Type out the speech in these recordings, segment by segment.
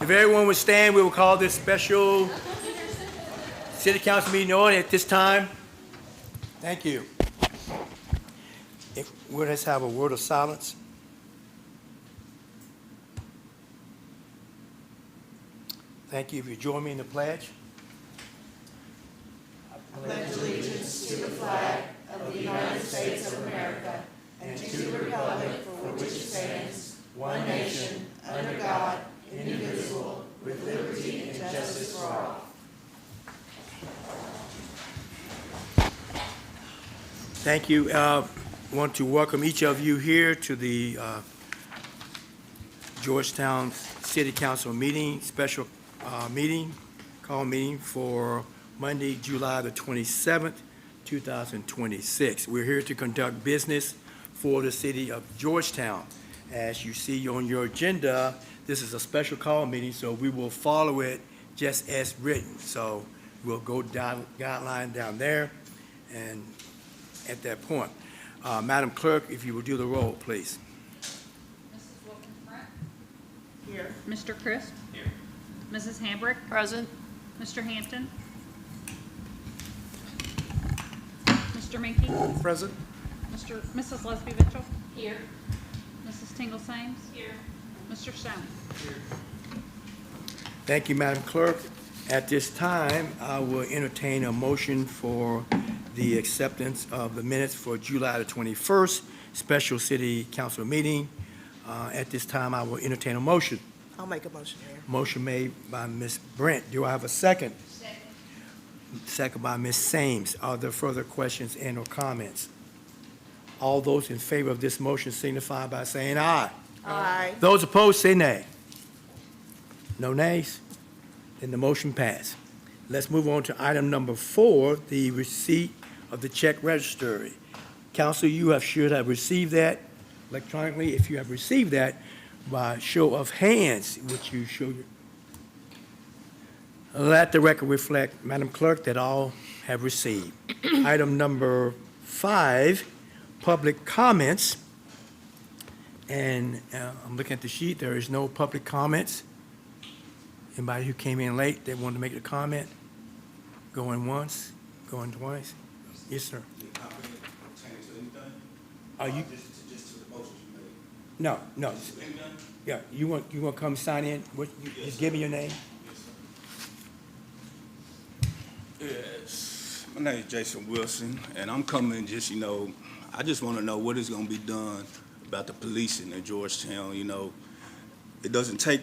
If everyone would stand, we will call this special city council meeting on at this time. Thank you. We'll just have a word of silence. Thank you. If you join me in the pledge. Pledge allegiance to the flag of the United States of America and to the republic for which it stands, one nation, under God, indivisible, with liberty and justice for all. Thank you. I want to welcome each of you here to the Georgetown City Council meeting, special meeting for Monday, July the 27th, 2026. We're here to conduct business for the city of Georgetown. As you see on your agenda, this is a special call meeting, so we will follow it just as written. So we'll go down, guideline down there, and at that point. Madam Clerk, if you will do the roll, please. Mrs. Wilkins-Brent? Here. Mr. Crisp? Here. Mrs. Hambrick? Present. Mr. Hampton? Mr. Minky? Present. Mrs. Lesby Mitchell? Here. Mrs. Tingle Sames? Here. Mr. Stone? Thank you, Madam Clerk. At this time, I will entertain a motion for the acceptance of the minutes for July the 21st, special city council meeting. At this time, I will entertain a motion. I'll make a motion, Mayor. Motion made by Ms. Brent. Do I have a second? Second. Second by Ms. Sames. Are there further questions and or comments? All those in favor of this motion signify by saying aye. Aye. Those opposed, say nay. No nays? Then the motion passed. Let's move on to item number 4, the receipt of the check registry. Council, you should have received that electronically. If you have received that, by show of hands, which you show your. Let the record reflect, Madam Clerk, that all have received. Item number 5, public comments. And I'm looking at the sheet. There is no public comments. Anybody who came in late that wanted to make a comment? Going once, going twice? Yes, sir. Are you? Just to the motions you made. No. Anything? Yeah, you want to come sign in? Just give me your name. Yes. My name is Jason Wilson, and I'm coming just, I just want to know what is going to be done about the policing in Georgetown. It doesn't take,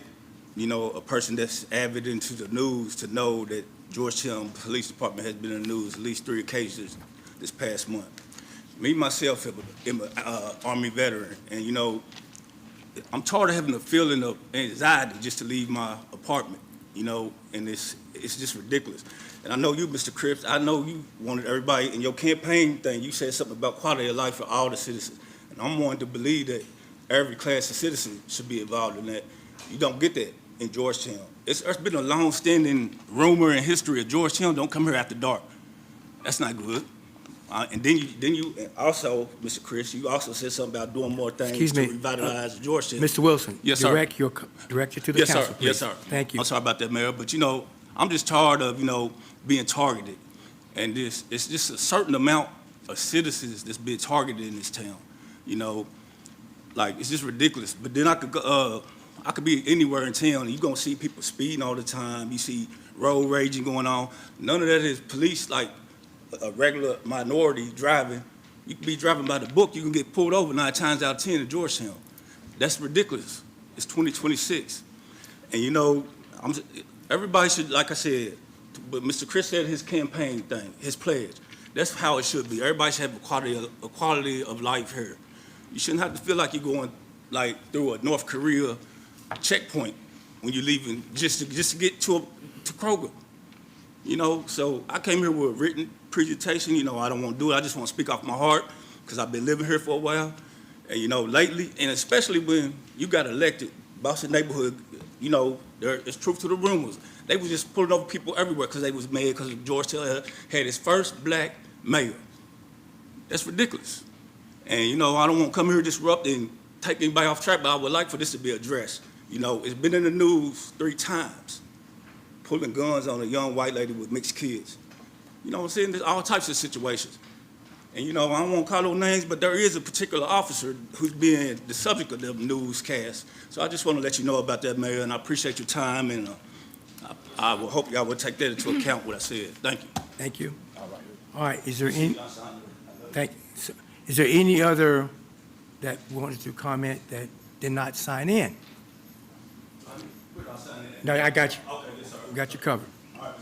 a person that's avid into the news to know that Georgetown Police Department has been in the news at least 3 occasions this past month. Me, myself, am an Army veteran, and, I'm tired of having a feeling of anxiety just to leave my apartment, and it's just ridiculous. And I know you, Mr. Cripps, I know you wanted everybody, in your campaign thing, you said something about quality of life for all the citizens. And I'm wanting to believe that every class of citizen should be involved in that. You don't get that in Georgetown. It's been a long-standing rumor and history of Georgetown, don't come here after dark. That's not good. And then you also, Mr. Chris, you also said something about doing more things to revitalize Georgetown. Mr. Wilson, yes, sir. direct you to the council, please. Yes, sir. Thank you. I'm sorry about that, Mayor, but I'm just tired of being targeted, and it's just a certain amount of citizens that's being targeted in this town. Like it's just ridiculous. But then I could be anywhere in town, and you're gonna see people speeding all the time. You see road raging going on. None of that is police like a regular minority driving. You can be driving by the book, you can get pulled over 9 times out of 10 in Georgetown. That's ridiculous. It's 2026. And everybody should, like I said, but Mr. Chris said his campaign thing, his pledge. That's how it should be. Everybody should have a quality of life here. You shouldn't have to feel like you're going through a North Korea checkpoint when you're leaving just to get to Kroger. So I came here with a written presentation. I don't want to do it. I just want to speak off my heart because I've been living here for a while. And, lately, and especially when you got elected, Boston neighborhood, there is truth to the rumors. They was just pulling over people everywhere because they was mad because Georgetown had its first black mayor. That's ridiculous. And, I don't want to come here disrupt and take anybody off track, but I would like for this to be addressed. You know, it's been in the news 3 times, pulling guns on a young white lady with mixed kids. You know what I'm saying? There's all types of situations. And, you know, I don't want to call no names, but there is a particular officer who's being the subject of the newscast. So I just want to let you know about that, Mayor, and I appreciate your time, and I will hope y'all will take that into account, what I said. Thank you. Thank you. All right, is there any, is there any other that wanted to comment that did not sign in? No, I got you. Okay, yes, sir. Got you covered. All right.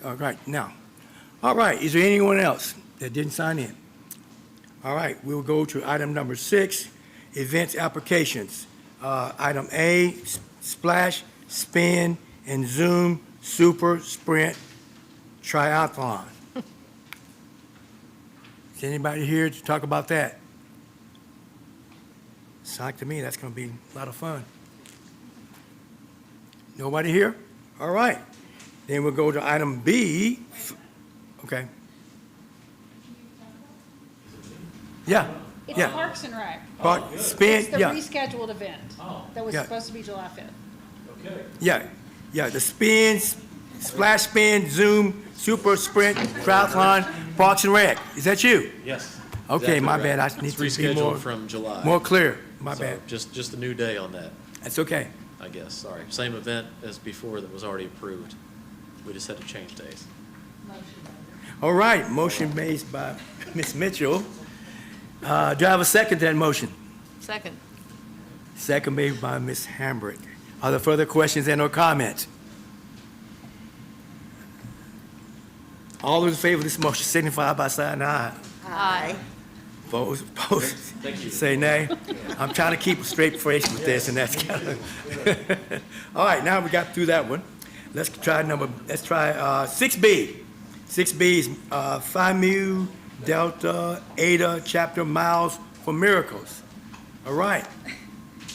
All right, now. All right, is there anyone else that didn't sign in? All right, we'll go to item number 6, events applications. Item A, Splash, Spin, and Zoom Super Sprint Triathlon. Is anybody here to talk about that? Sounds like to me that's going to be a lot of fun. Nobody here? All right. Then we'll go to item B. Okay. Yeah, It's Yeah. Parks and Rec. Park, Spin, It's the yeah, rescheduled event that was Yeah. supposed to be July 5th. yeah, the Spins, Splash Spin, Zoom, Super Sprint, Triathlon, Parks and Rec. Is that you? Yes. Okay, exactly my right. bad. I need It's to be rescheduled more, from July. more clear. My So bad. just a new day on that, That's okay. I guess. Sorry. Same event as before that was already approved. We just had to change days. All right, motion made by Ms. Mitchell. Do I have a second to that motion? Second. Second made by Ms. Hambrick. Are there further questions and or comments? All those in favor of this motion signify by saying aye. Aye. Opposed, say nay. I'm trying to keep a straight face with this, and that's kind of. All right, now we got through that one. Let's try 6B. 6B is Phi Mu Delta Eta Chapter Miles for Miracles. All right.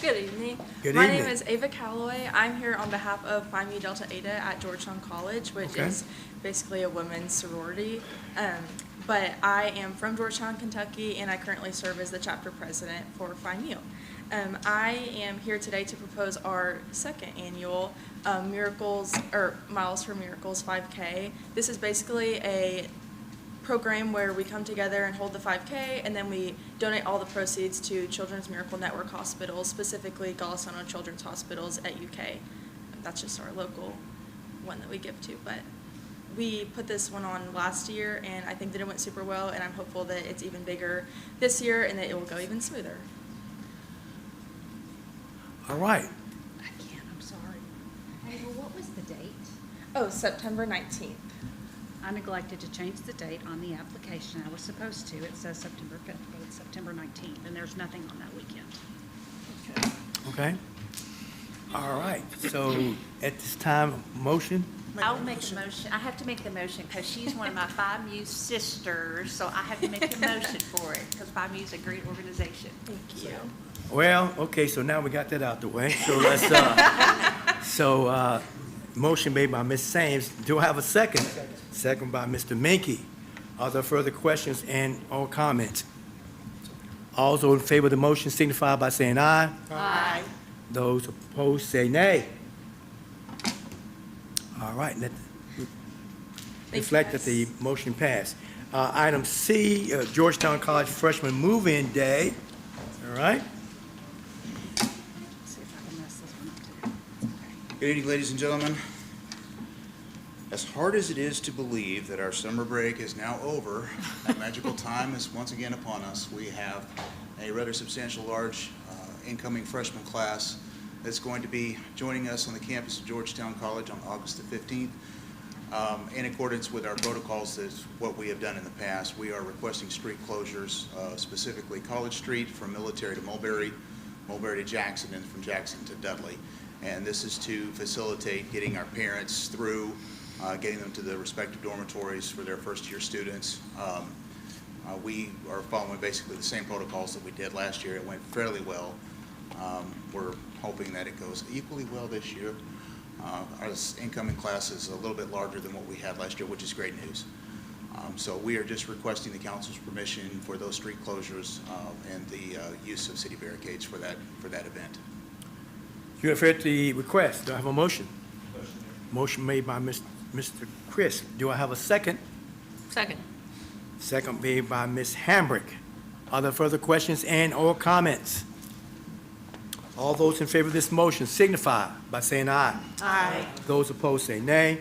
Good evening. Good My evening. name is Ava Calloway. I'm here on behalf of Phi Mu Delta Eta at Georgetown College, which Okay. is basically a women's sorority. But I am from Georgetown, Kentucky, and I currently serve as the chapter president for Phi Mu. I am here today to propose our second annual Miracles or Miles for Miracles 5K. This is basically a program where we come together and hold the 5K, and then we donate all the proceeds to Children's Miracle Network hospitals, specifically Golisano Children's Hospitals at UK. That's just our local one that we give to. But we put this one on last year, and I think that it went super well, and I'm hopeful that it's even bigger this year and that it will go even smoother. All right. I can't, I'm sorry. Hey, well, what was the date? Oh, September 19th. I neglected to change the date on the application. I was supposed to. It says September 5th, but it's September 19th, and there's nothing on that weekend. Okay. All right. So at this time, motion. I'll make the motion. I have to make the motion because she's one of my Phi Mu sisters, so I have to make the motion for it because Phi Mu is a great organization. Thank you. Well, okay, so now we got that out the way. So let's, motion made by Ms. Sames. Do I have a second? Second by Mr. Menke. Are there further questions and or comments? All those in favor of the motion signify by saying aye. Aye. Those opposed say nay. All right, reflect that the motion passed. Item C, Georgetown College Freshman Move-In Day. All right. Let's see if I can mess this one up too. Okay. Good evening, ladies and gentlemen. As hard as it is to believe that our summer break is now over, that magical time is once again upon us. We have a rather substantial, large incoming freshman class that's going to be joining us on the campus of Georgetown College on August the 15th. In accordance with our protocols, that's what we have done in the past. We are requesting street closures, specifically College Street from Military to Mulberry, Mulberry to Jackson, and from Jackson to Dudley. And this is to facilitate getting our parents through, getting them to the respective dormitories for their first-year students. We are following basically the same protocols that we did last year. It went fairly well. We're hoping that it goes equally well this year. Our incoming class is a little bit larger than what we had last year, which is great news. So we are just requesting the council's permission for those street closures and the use of city barricades for that event. You have heard the request. Do I have a motion? Motion made by Mr. Chris. Do I have a second? Second. Second made by Ms. Hambrick. Are there further questions and/or comments? All those in favor of this motion signify by saying aye. Aye. Those opposed say nay.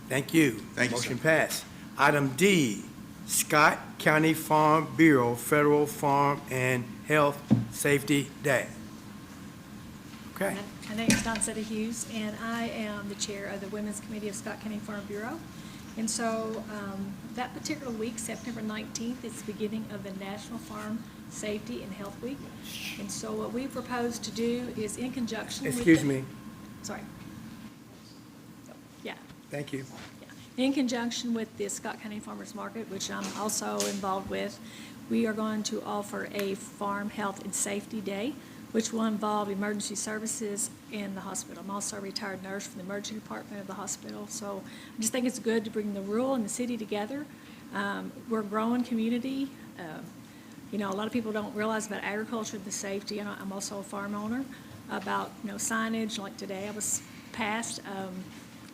Thank you. Thank you, Motion sir. passed. Item D, Scott County Farm Bureau Federal Farm and Health Safety Day. Okay. My name is Dansetta Hughes, and I am the chair of the Women's Committee of Scott County Farm Bureau. And so that particular week, September 19th, is the beginning of the National Farm Safety and Health Week. And so what we propose to do is in conjunction with... Excuse me. Sorry. Yeah. Thank you. In conjunction with the Scott County Farmers Market, which I'm also involved with, we are going to offer a Farm Health and Safety Day, which will involve emergency services in the hospital. I'm also a retired nurse from the emergency department of the hospital, so I just think it's good to bring the rural and the city together. We're a growing community. You know, a lot of people don't realize about agriculture, the safety, and I'm also a farm owner, about, you know, signage. Like today, I was passed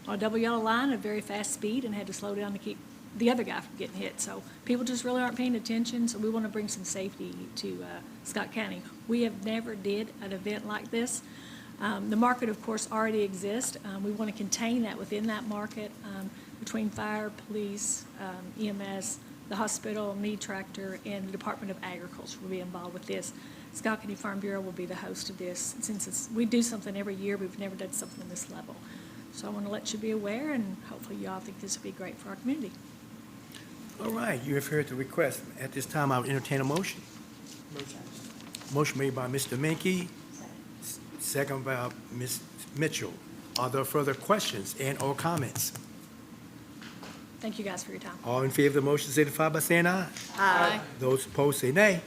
on a double yellow line at a very fast speed and had to slow down to keep the other guy from getting hit. So people just really aren't paying attention, so we want to bring some safety to Scott County. We have never did an event like this. The market, of course, already exists. We want to contain that within that market between fire, police, EMS, the hospital, meat tractor, and the Department of Agriculture will be involved with this. Scott County Farm Bureau will be the host of this. Since we do something every year, we've never done something on this level. So I want to let you be aware, and hopefully you all think this will be great for our community. All right, you have heard the request. At this time, I will entertain a motion. Motion made by Mr. Menke, second by Ms. Mitchell. Are there further questions and/or comments? Thank you guys for your time. All in favor of the motion signify by saying aye. Aye. Those opposed say nay.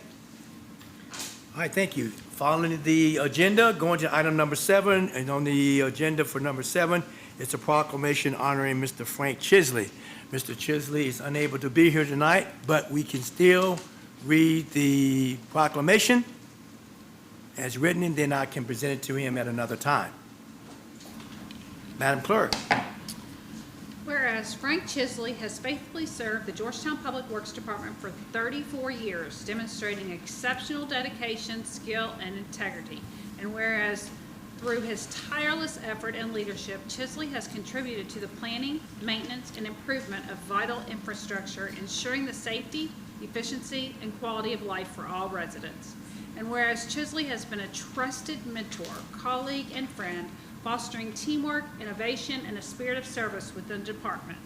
All right, thank you. Following the agenda, going to item number 7, and on the agenda for number 7, it's a proclamation honoring Mr. Frank Chisley. Mr. Chisley is unable to be here tonight, but we can still read the proclamation as written, and then I can present it to him at another time. Madam Clerk. Whereas Frank Chisley has faithfully served the Georgetown Public Works Department for 34 years, demonstrating exceptional dedication, skill, and integrity. And whereas through his tireless effort and leadership, Chisley has contributed to the planning, maintenance, and improvement of vital infrastructure, ensuring the safety, efficiency, and quality of life for all residents. And whereas Chisley has been a trusted mentor, colleague, and friend, fostering teamwork, innovation, and a spirit of service within the department.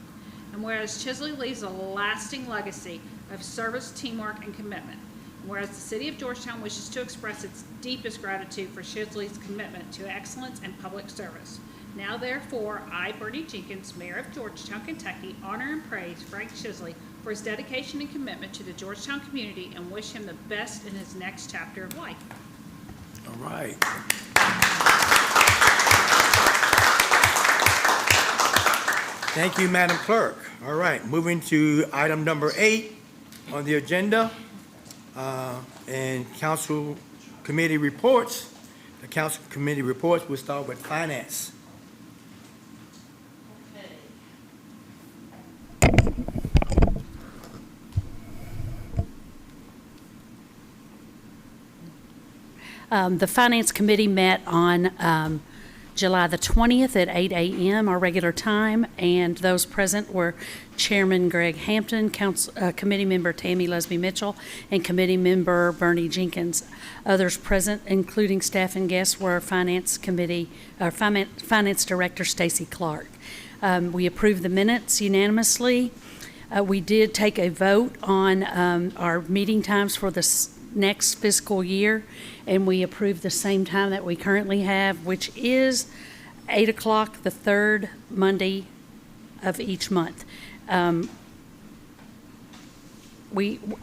And whereas Chisley leaves a lasting legacy of service, teamwork, and commitment. And whereas the City of Georgetown wishes to express its deepest gratitude for Chisley's commitment to excellence and public service. Now therefore, I, Bernie Jenkins, Mayor of Georgetown, Kentucky, honor and praise Frank Chisley for his dedication and commitment to the Georgetown community and wish him the best in his next chapter of life. All right. Thank you, Madam Clerk. All right, moving to item number 8 on the agenda, and council committee reports. The council committee reports, we'll start with finance. The Finance Committee met on July the 20th at 8 a.m., our regular time, and those present were Chairman Greg Hampton, Committee Member Tammy Lesby Mitchell, and Committee Member Bernie Jenkins. Others present, including staff and guests, were Finance Director Stacy Clark. We approved the minutes unanimously. We did take a vote on our meeting times for the next fiscal year, and we approved the same time that we currently have, which is 8 o'clock the third Monday of each month.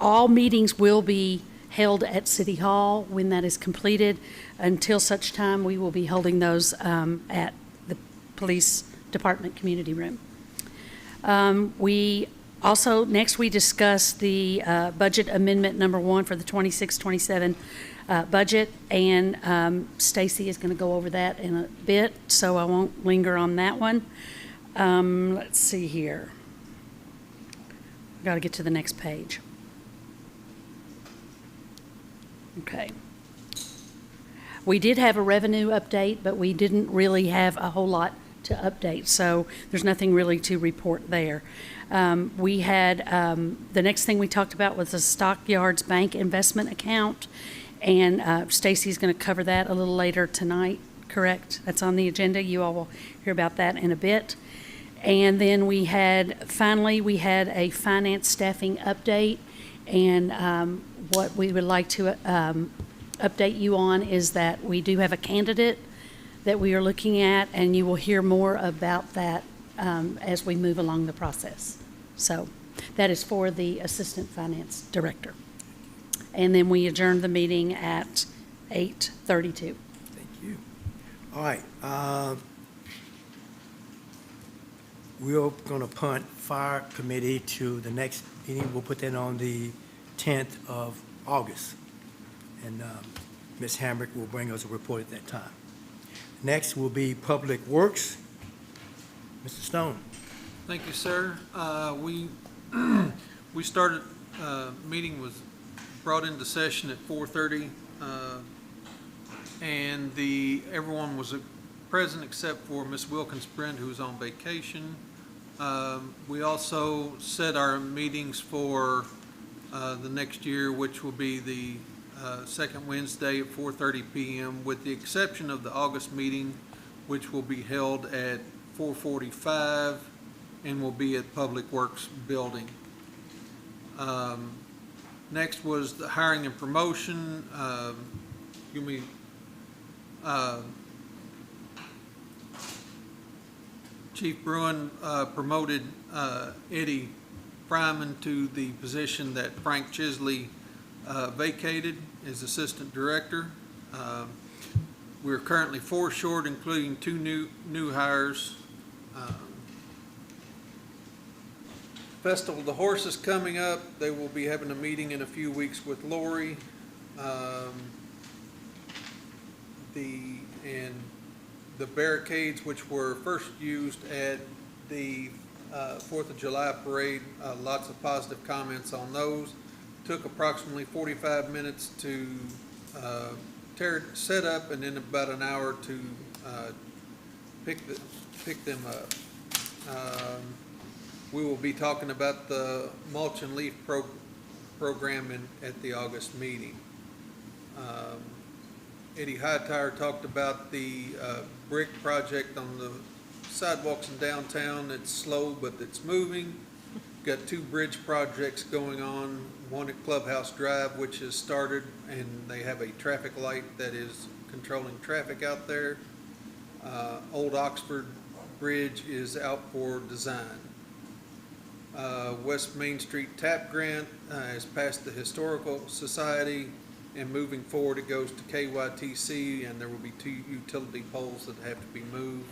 All meetings will be held at City Hall when that is completed. Until such time, we will be holding those at the Police Department Community Room. We Also, next we discuss the budget amendment number 1 for the 26-27 budget, and Stacy is going to go over that in a bit, so I won't linger on that one. Let's see here. Got to get to the next page. Okay. We did have a revenue update, but we didn't really have a whole lot to update, so there's nothing really to report there. We had, the next thing we talked about was the Stockyards Bank investment account, and Stacy's going to cover that a little later tonight, correct? That's on the agenda. You all will hear about that in a bit. And then we had a finance staffing update, and what we would like to update you on is that we do have a candidate that we are looking at, and you will hear more about that as we move along the process. So that is for the Assistant Finance Director. And then we adjourned the meeting at 8:32. Thank you. All right. We're going to punt Fire Committee to the next meeting. We'll put that on the 10th of August. And Ms. Hambrick will bring us a report at that time. Next will be Public Works. Mr. Stone. Thank you, sir. We started, meeting was brought into session at 4:30, and everyone was present except for Ms. Wilkins Brent, who was on vacation. We also set our meetings for the next year, which will be the second Wednesday at 4:30 p.m., with the exception of the August meeting, which will be held at 4:45 and will be at Public Works Building. Next was the hiring and promotion. Chief Bruin promoted Eddie Fryman to the position that Frank Chisley vacated as Assistant Director. We're currently 4 short, including 2 new hires. Festival of the Horses coming up. They will be having a meeting in a few weeks with Lori. The barricades, which were first used at the 4th of July parade, lots of positive comments on those. Took approximately 45 minutes to set up, and then about an hour to pick them up. We will be talking about the mulch and leaf program at the August meeting. Eddie Hightower talked about the brick project on the sidewalks in downtown. It's slow, but it's moving. Got 2 bridge projects going on, one at Clubhouse Drive, which has started, and they have a traffic light that is controlling traffic out there. Old Oxford Bridge is out for design. West Main Street TAP grant has passed the Historical Society, and moving forward it goes to KYTC, and there will be 2 utility poles that have to be moved.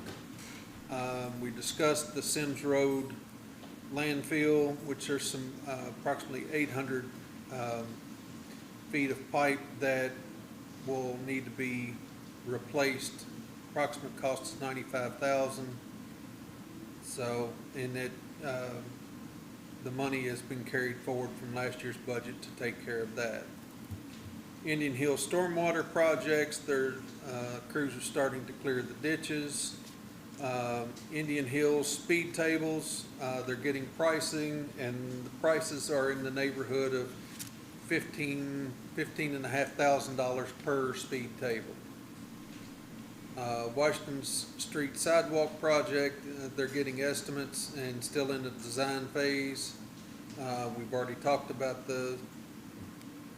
We discussed the Sims Road landfill, which are some approximately 800 feet of pipe that will need to be replaced. Approximate cost is $95,000. So, and that the money has been carried forward from last year's budget to take care of that. Indian Hill stormwater projects, their crews are starting to clear the ditches. Indian Hill speed tables, they're getting pricing, and the prices are in the neighborhood of $15,500 per speed table. Washington Street sidewalk project, they're getting estimates and still in the design phase. We've already talked about the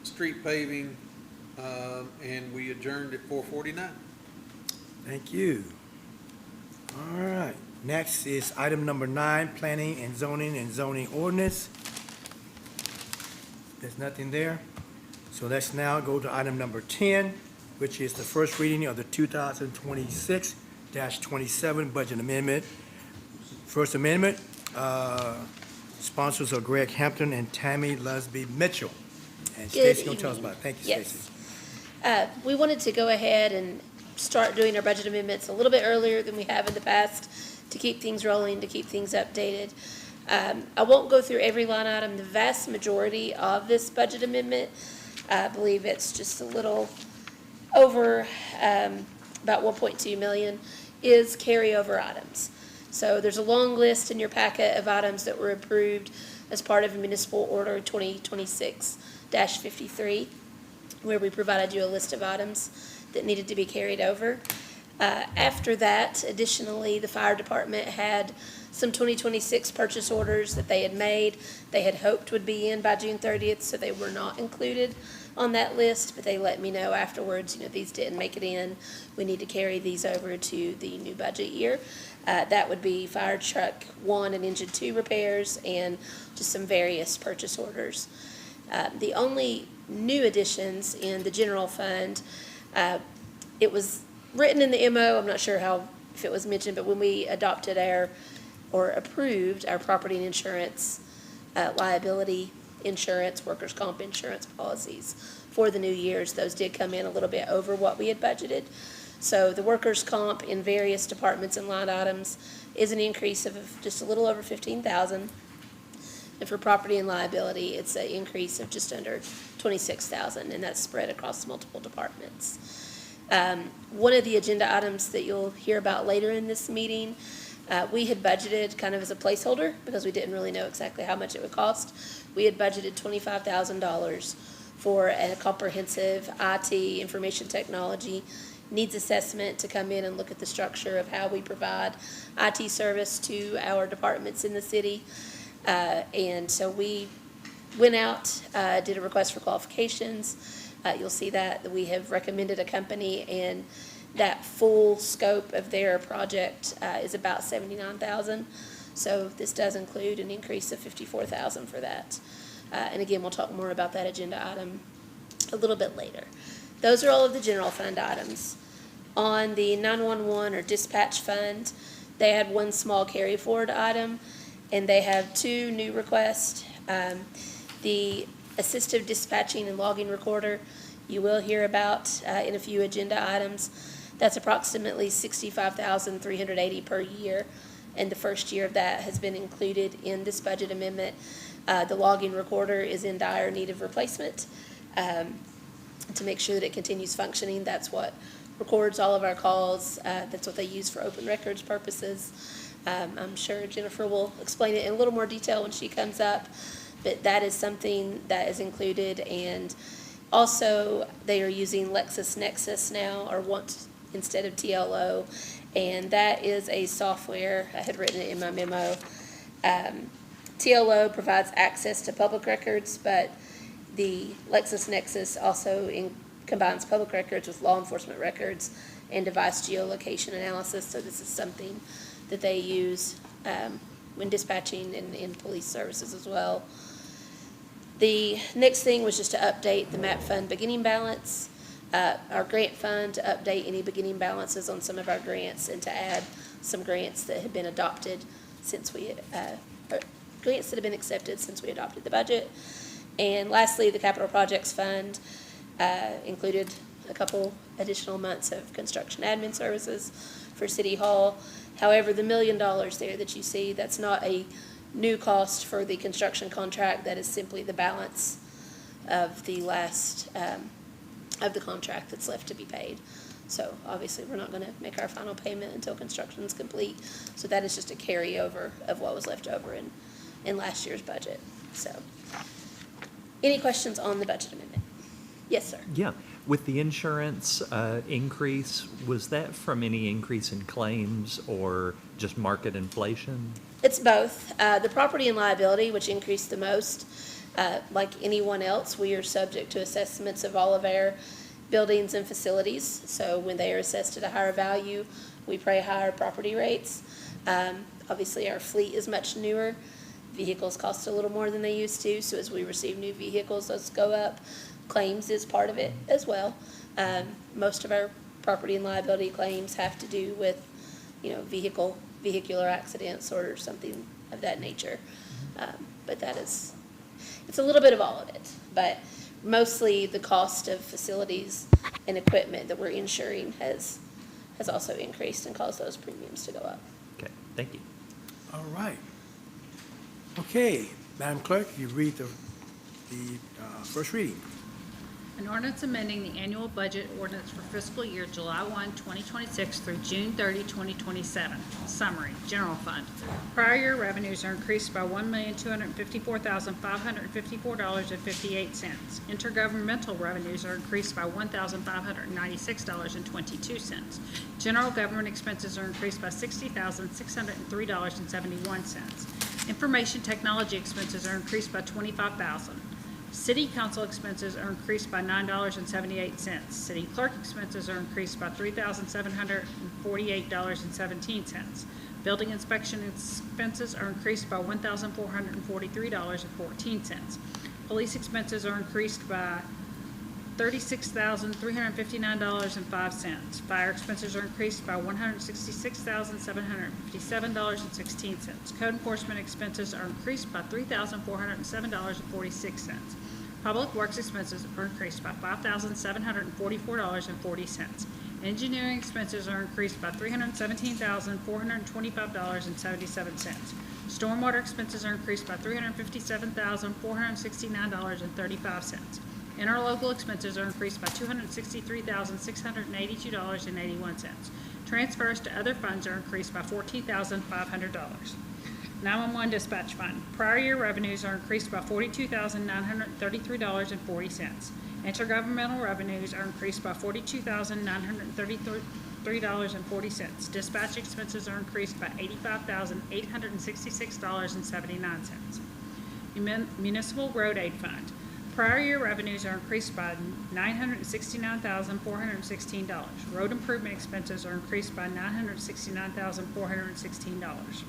street paving, and we adjourned at 4:49. Thank you. All right. Next is item number 9, planning and zoning ordinance. There's nothing there. So let's now go to item number 10, which is the first reading of the 2026-27 budget amendment. First amendment, Sponsors are Greg Hampton and Tammy Lusby Mitchell. And Good Stacy gonna tell us evening. about it. Thank you, Yes. Stacy. We wanted to go ahead and start doing our budget amendments a little bit earlier than we have in the past to keep things rolling, to keep things updated. I won't go through every line item. The vast majority of this budget amendment, I believe it's just a little over, about 1.2 million, is carryover items. So there's a long list in your packet of items that were approved as part of Municipal Order 2026-53, where we provided you a list of items that needed to be carried over. After that, additionally, the fire department had some 2026 purchase orders that they had made. They had hoped would be in by June 30th, so they were not included on that list, but they let me know afterwards, these didn't make it in. We need to carry these over to the new budget year. That would be fire truck 1 and engine 2 repairs and just some various purchase orders. The only new additions in the general fund, it was written in the MO, I'm not sure if it was mentioned, but when we adopted approved our property and insurance, liability insurance, workers' comp insurance policies for the new years, those did come in a little bit over what we had budgeted. So the workers' comp in various departments and line items is an increase of just a little over 15,000. And for property and liability, it's an increase of just under 26,000, and that's spread across multiple departments. One of the agenda items that you'll hear about later in this meeting, we had budgeted kind of as a placeholder because we didn't really know exactly how much it would cost. We had budgeted $25,000 for a comprehensive IT, information technology, needs assessment to come in and look at the structure of how we provide IT service to our departments in the city. And so we went out, did a request for qualifications. You'll see that we have recommended a company, and that full scope of their project is about $79,000. So this does include an increase of $54,000 for that. And again, we'll talk more about that agenda item a little bit later. Those are all of the general fund items. On the 911 or dispatch fund, they had one small carry forward item, and they have 2 new requests. The assistive dispatching and logging recorder, you will hear about in a few agenda items. That's approximately $65,380 per year, and the first year of that has been included in this budget amendment. The logging recorder is in dire need of replacement to make sure that it continues functioning. That's what records all of our calls. That's what they use for open records purposes. I'm sure Jennifer will explain it in a little more detail when she comes up, but that is something that is included. And also, they are using LexisNexis now, or once instead of TLO, and that is a software. I had written it in my memo. TLO provides access to public records, but the LexisNexis also combines public records with law enforcement records and device geolocation analysis. So this is something that they use when dispatching and in police services as well. The next thing was just to update the MAP fund beginning balance, our grant fund, to update any beginning balances on some of our grants, and to add some grants that have been adopted since we, grants that have been accepted since we adopted the budget. And lastly, the capital projects fund included a couple additional months of construction admin services for City Hall. However, the $1 million there that you see, that's not a new cost for the construction contract. That is simply the balance of the last, of the contract that's left to be paid. So obviously, we're not going to make our final payment until construction is complete. So that is just a carryover of what was left over in last year's budget. So, any questions on the budget amendment? Yes, sir. Yeah, with the insurance increase, was that from any increase in claims or just market inflation? It's both. The property and liability, which increased the most, like anyone else, we are subject to assessments of all of our buildings and facilities. So when they are assessed at a higher value, we pay higher property rates. Obviously, our fleet is much newer. Vehicles cost a little more than they used to, so as we receive new vehicles, those go up. Claims is part of it as well. Most of our property and liability claims have to do with, vehicular accidents or something of that nature. but it's a little bit of all of it. But mostly the cost of facilities and equipment that we're insuring has also increased and caused those premiums to go up. Okay, thank you. All right. Okay, Madam Clerk, you read the first reading. An ordinance amending the annual budget ordinance for fiscal year July 1, 2026 through June 30, 2027. Summary, general fund. Prior year revenues are increased by $1,254,554.58. Intergovernmental revenues are increased by $1,596.22. General government expenses are increased by $60,603.71. Information technology expenses are increased by $25,000. City council expenses are increased by $9.78. City clerk expenses are increased by $3,748.17. Building inspection expenses are increased by $1,443.14. Police expenses are increased by $36,359.05. Fire expenses are increased by $166,757.16. Code enforcement expenses are increased by $3,407.46. Public works expenses are increased by $5,744.40. Engineering expenses are increased by $317,425.77. Stormwater expenses are increased by $357,469.35. Interlocal expenses are increased by $263,682.81. Transfers to other funds are increased by $14,500. 911 dispatch fund. Prior year revenues are increased by $42,933.40. Intergovernmental revenues are increased by $42,933.40. Dispatch expenses are increased by $85,866.79. Municipal road aid fund. Prior year revenues are increased by $969,416. Road improvement expenses are increased by $969,416.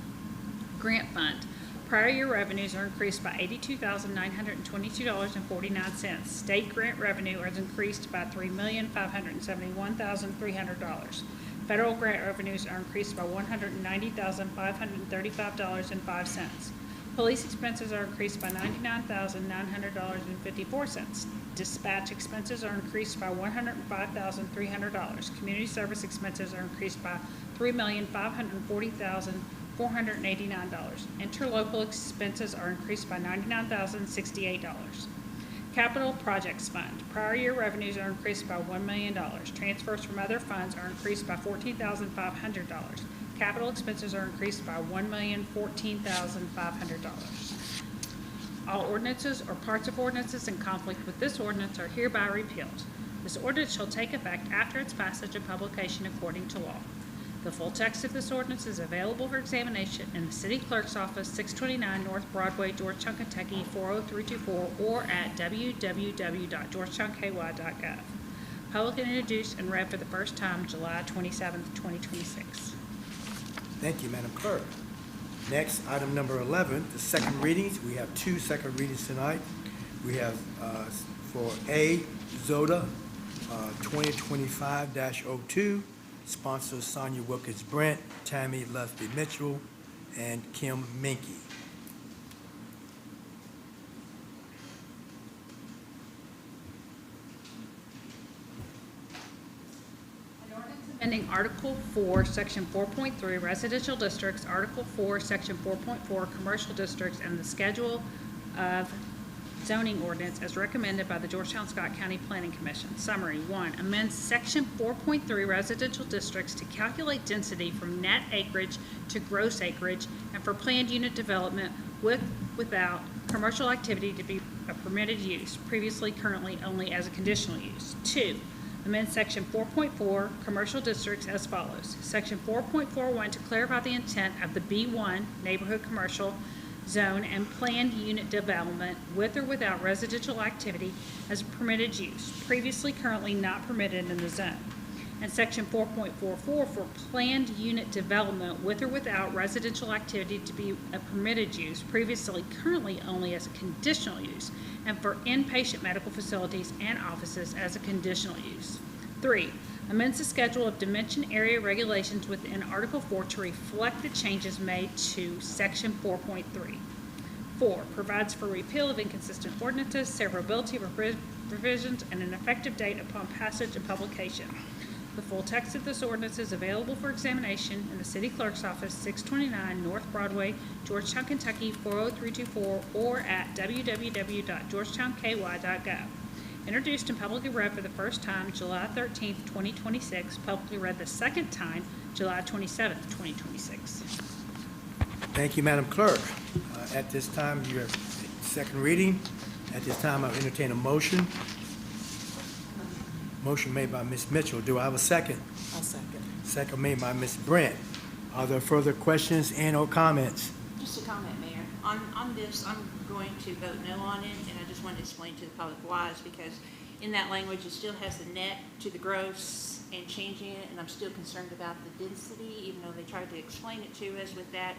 Grant fund. Prior year revenues are increased by $82,922.49. State grant revenue is increased by $3,571,300. Federal grant revenues are increased by $190,535.05. Police expenses are increased by $99,900.54. Dispatch expenses are increased by $105,300. Community service expenses are increased by $3,540,489. Interlocal expenses are increased by $99,068. Capital Projects Fund. Prior year revenues are increased by $1 million. Transfers from other funds are increased by $14,500. Capital expenses are increased by $1,014,500. All ordinances or parts of ordinances in conflict with this ordinance are hereby repealed. This ordinance shall take effect after its passage and publication according to law. The full text of this ordinance is available for examination in the City Clerk's Office, 629 North Broadway, Georgetown, Kentucky, 40324, or at www.georgetownky.gov. Public introduced and read for the first time July 27, 2026. Thank you, Madam Clerk. Next, item number 11, the second readings. We have two second readings tonight. We have for A, ZODA 2025-02, sponsors Sonia Wilkins Brent, Tammy Lusby Mitchell, and Kim Minke. Amending Article 4, Section 4.3, Residential Districts, Article 4, Section 4.4, Commercial Districts, and the Schedule of Zoning Ordinance as recommended by the Georgetown-Scott County Planning Commission. Summary. 1. Amend Section 4.3 Residential Districts to calculate density from net acreage to gross acreage and for planned unit development without commercial activity to be a permitted use, previously currently only as a conditional use. 2. Amend Section 4.4 Commercial Districts as follows. Section 4.41 to clarify the intent of the B1 Neighborhood Commercial Zone and planned unit development with or without residential activity as a permitted use, previously currently not permitted in the zone. And Section 4.44 for planned unit development with or without residential activity to be a permitted use, previously currently only as a conditional use, and for inpatient medical facilities and offices as a conditional use. 3. Amends the schedule of dimension area regulations within Article 4 to reflect the changes made to Section 4.3. 4, provides for repeal of inconsistent ordinances, severability of provisions, and an effective date upon passage and publication. The full text of this ordinance is available for examination in the City Clerk's Office, 629 North Broadway, Georgetown, Kentucky, 40324, or at www.georgetownky.gov. Introduced and publicly read for the first time July 13th, 2026, publicly read the second time July 27th, 2026. Thank you, Madam Clerk. At this time, you have second reading. At this time, I'll entertain a motion. Motion made by Ms. Mitchell. Do I have a second? I'll second. Second made by Ms. Brent. Are there further questions and/or comments? Just a comment, Mayor. On this, I'm going to vote no on it, and I just wanted to explain to the public why, is because in that language, it still has the net to the gross and changing it, and I'm still concerned about the density, even though they tried to explain it to us with that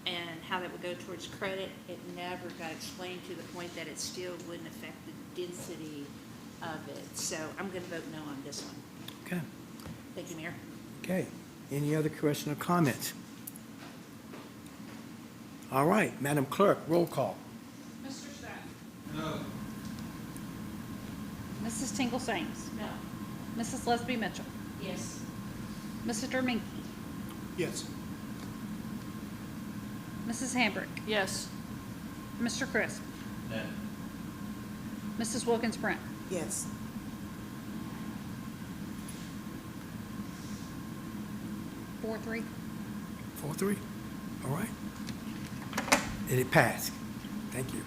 and how that would go towards credit. It never got explained to the point that it still wouldn't affect the density of it. So I'm going to vote no on this one. Okay. Thank you, Mayor. Okay. Any other question or comments? All right, Madam Clerk, roll call. Mr. Stout? No. Mrs. Tingle Sames? No. Mrs. Lesby Mitchell? Yes. Mr. Minky? Yes. Mrs. Hambrick? Yes. Mr. Crisp? No. Mrs. Wilkins Brent? Yes. 4-3. 4-3? All right. And it passed. Thank you.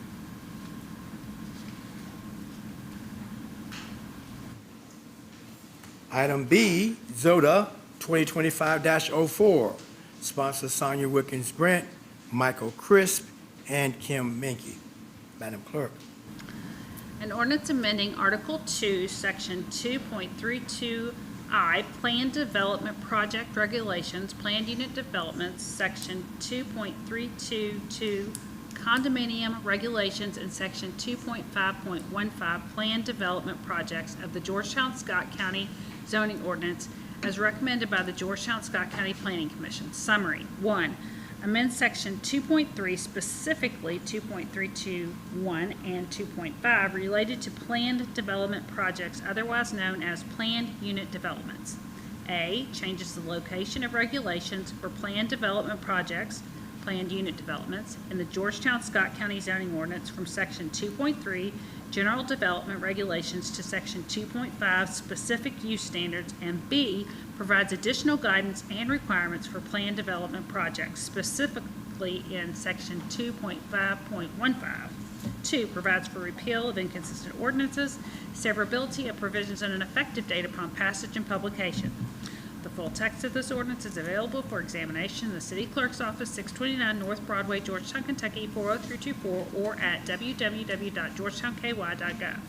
Item B, ZODA 2025-04. Sponsor Sonia Wilkins Brent, Michael Crisp, and Kim Minky. Madam Clerk. An ordinance amending Article 2, Section 2.32I, Planned Development Project Regulations, Planned Unit Developments, Section 2.322, Condominium Regulations, and Section 2.5.15, Planned Development Projects of the Georgetown, Scott County Zoning Ordinance, as recommended by the Georgetown, Scott County Planning Commission. Summary. 1. Amend Section 2.3, specifically 2.321 and 2.5, related to planned development projects, otherwise known as planned unit developments. A, changes the location of regulations for planned development projects, planned unit developments, in the Georgetown, Scott County zoning ordinance from Section 2.3, general development regulations, to Section 2.5, specific use standards, and B, provides additional guidance and requirements for planned development projects, specifically in Section 2.5.15. 2, provides for repeal of inconsistent ordinances, severability of provisions, and an effective date upon passage and publication. The full text of this ordinance is available for examination in the City Clerk's Office, 629 North Broadway, Georgetown, Kentucky, 40324, or at www.georgetownky.gov.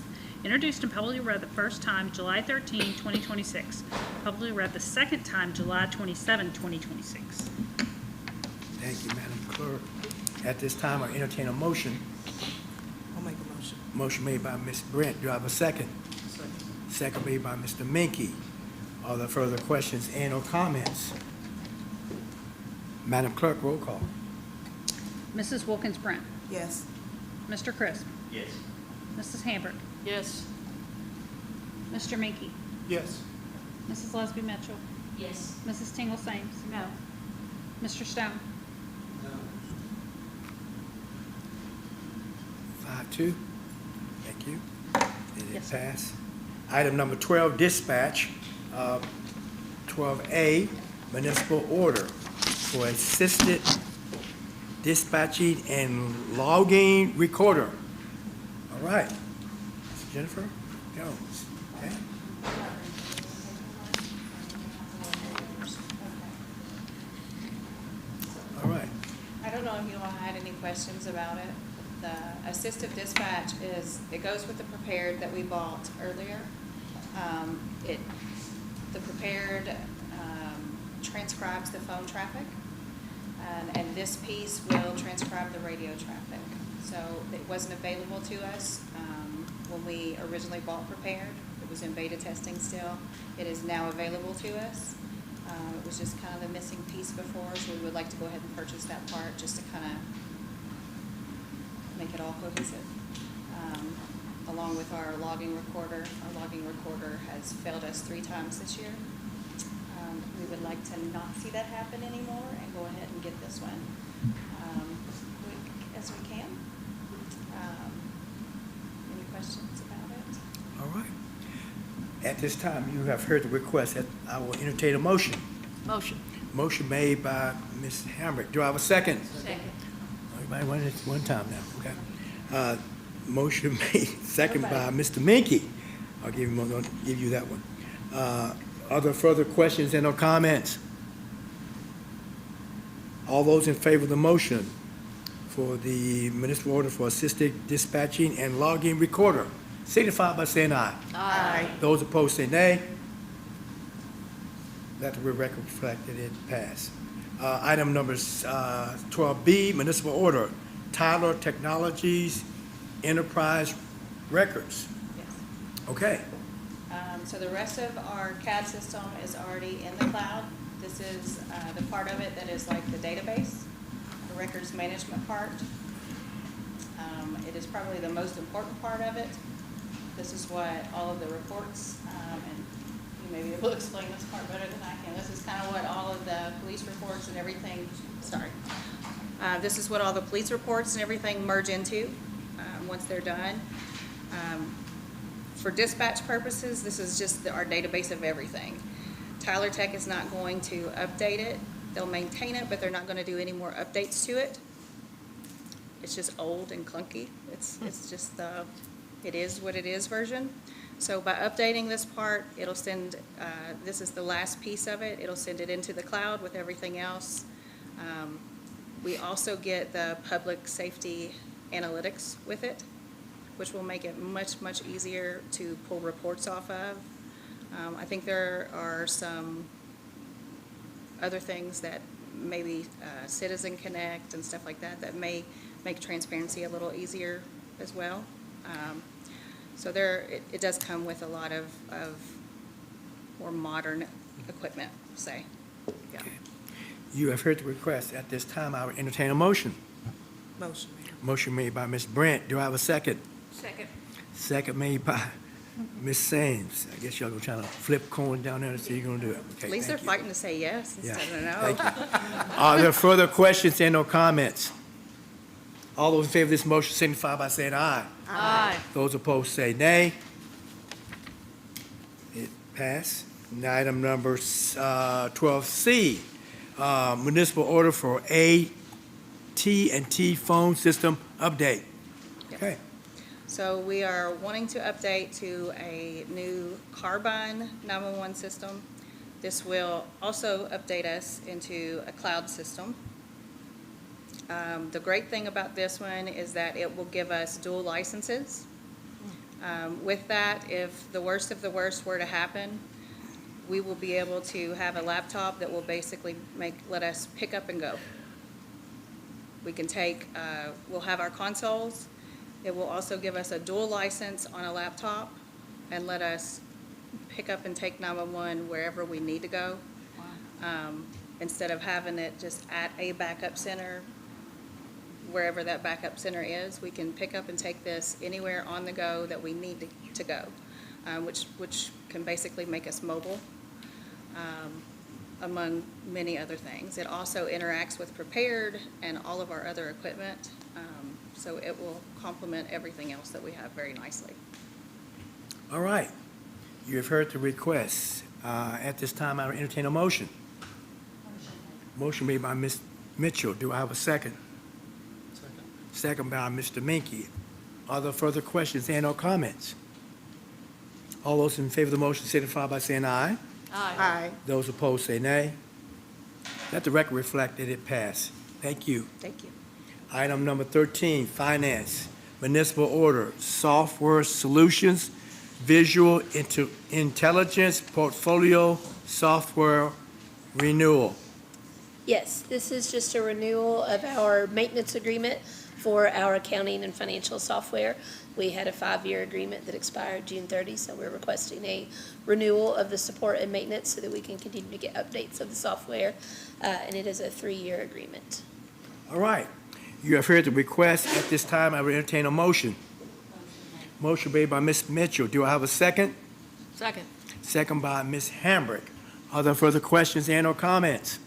Introduced and publicly read the first time July 13, 2026. Publicly read the second time July 27, 2026. Thank you, Madam Clerk. At this time, I entertain a motion. I'll make a motion. Motion made by Ms. Brent. Do I have a second? Second. Second made by Mr. Minky. Are there further questions and/or comments? Madam Clerk, roll call. Mrs. Wilkins Brent. Yes. Mr. Crisp. Yes. Mrs. Hambrick. Yes. Mr. Minky. Yes. Mrs. Lesby Mitchell. Yes. Mrs. Tingle Sames. No. Mr. Stone. No. 5-2. Thank you. And it Yes, sir. passed. Item number 12, dispatch. 12A, municipal order for assisted dispatching and logging recorder. All right. Jennifer Jones. Okay. All right. I don't know if you all had any questions about it. The assistive dispatch it goes with the prepared that we bought earlier. The prepared transcribes the phone traffic, and this piece will transcribe the radio traffic. So it wasn't available to us when we originally bought prepared. It was in beta testing still. It is now available to us. It was just kind of the missing piece before, so we would like to go ahead and purchase that part just to kind of make it all cohesive. Along with our logging recorder. Our logging recorder has failed us 3 times this year. We would like to not see that happen anymore and go ahead and get this one quick as we can. Any questions about it? All right. At this time, you have heard the request. I will entertain a motion. Motion. Motion made by Ms. Hamrick. Do I have a second? Second. Everybody want it one time now, okay? Motion made, second by Mr. Minky. I'll give you that one. Are there further questions and or comments? All those in favor of the motion for the municipal order for assisted dispatching and logging recorder, signify by saying aye. Aye. Those opposed say nay. Let the record reflect that it passed. Item number 12B, municipal order, Tyler Technologies Enterprise Records. Yes. Okay. So the rest of our CAD system is already in the cloud. This is the part of it that is like the database, the records management part. It is probably the most important part of it. This is what all of the reports, and you may be able to explain this part better than I can. This is kind of what all of the police reports and everything, this is what all the police reports and everything merge into once they're done. For dispatch purposes, this is just our database of everything. Tyler Tech is not going to update it. They'll maintain it, but they're not going to do any more updates to it. It's just old and clunky. It's just the it is what it is version. So by updating this part, it'll send, this is the last piece of it. It'll send it into the cloud with everything else. We also get the public safety analytics with it, which will make it much, much easier to pull reports off of. I think there are some other things that maybe Citizen Connect and stuff like that that may make transparency a little easier as well. So it does come with a lot of more modern equipment, say. Yeah. Okay. You have heard the request. At this time, I will entertain a motion. Motion, Mayor. Motion made by Ms. Brent. Do I have a second? Second. Second made by Ms. Sames. I guess y'all gonna try to flip coin down there and see you're gonna do it. Okay, At least they're thank you. fighting to say yes Yeah, instead of no. thank you. Are there further questions and or comments? All those in favor of this motion signify by saying aye. Aye. Those opposed say nay. It passed. Now, item number 12C, municipal order for AT&T phone system update. Yes. Okay. So we are wanting to update to a new Carbine 911 system. This will also update us into a cloud system. The great thing about this one is that it will give us dual licenses. With that, if the worst of the worst were to happen, we will be able to have a laptop that will basically let us pick up and go. We can we'll have our consoles. It will also give us a dual license on a laptop and let us pick up and take 911 wherever we need to go. Instead of having it just at a backup center, wherever that backup center is, we can pick up and take this anywhere on the go that we need to go, which can basically make us mobile, among many other things. It also interacts with Prepared and all of our other equipment, so it will complement everything else that we have very nicely. All right. You have heard the request. At this time, I will entertain a motion. Motion made by Ms. Mitchell. Do I have a second? Second by Mr. Minky. Are there further questions and or comments? All those in favor of the motion signify by saying aye. Aye. Those opposed say nay. Let the record reflect that it passed. Thank you. Thank you. Item number 13, finance, municipal order, software solutions, visual intelligence portfolio software renewal. Yes, this is just a renewal of our maintenance agreement for our accounting and financial software. We had a 5-year agreement that expired June 30, so we're requesting a renewal of the support and maintenance so that we can continue to get updates of the software, and it is a 3-year agreement. All right. You have heard the request. At this time, I will entertain a motion. Motion made by Ms. Mitchell. Do I have a second? Second. Second by Ms. Hambrick. Are there further questions and/or comments?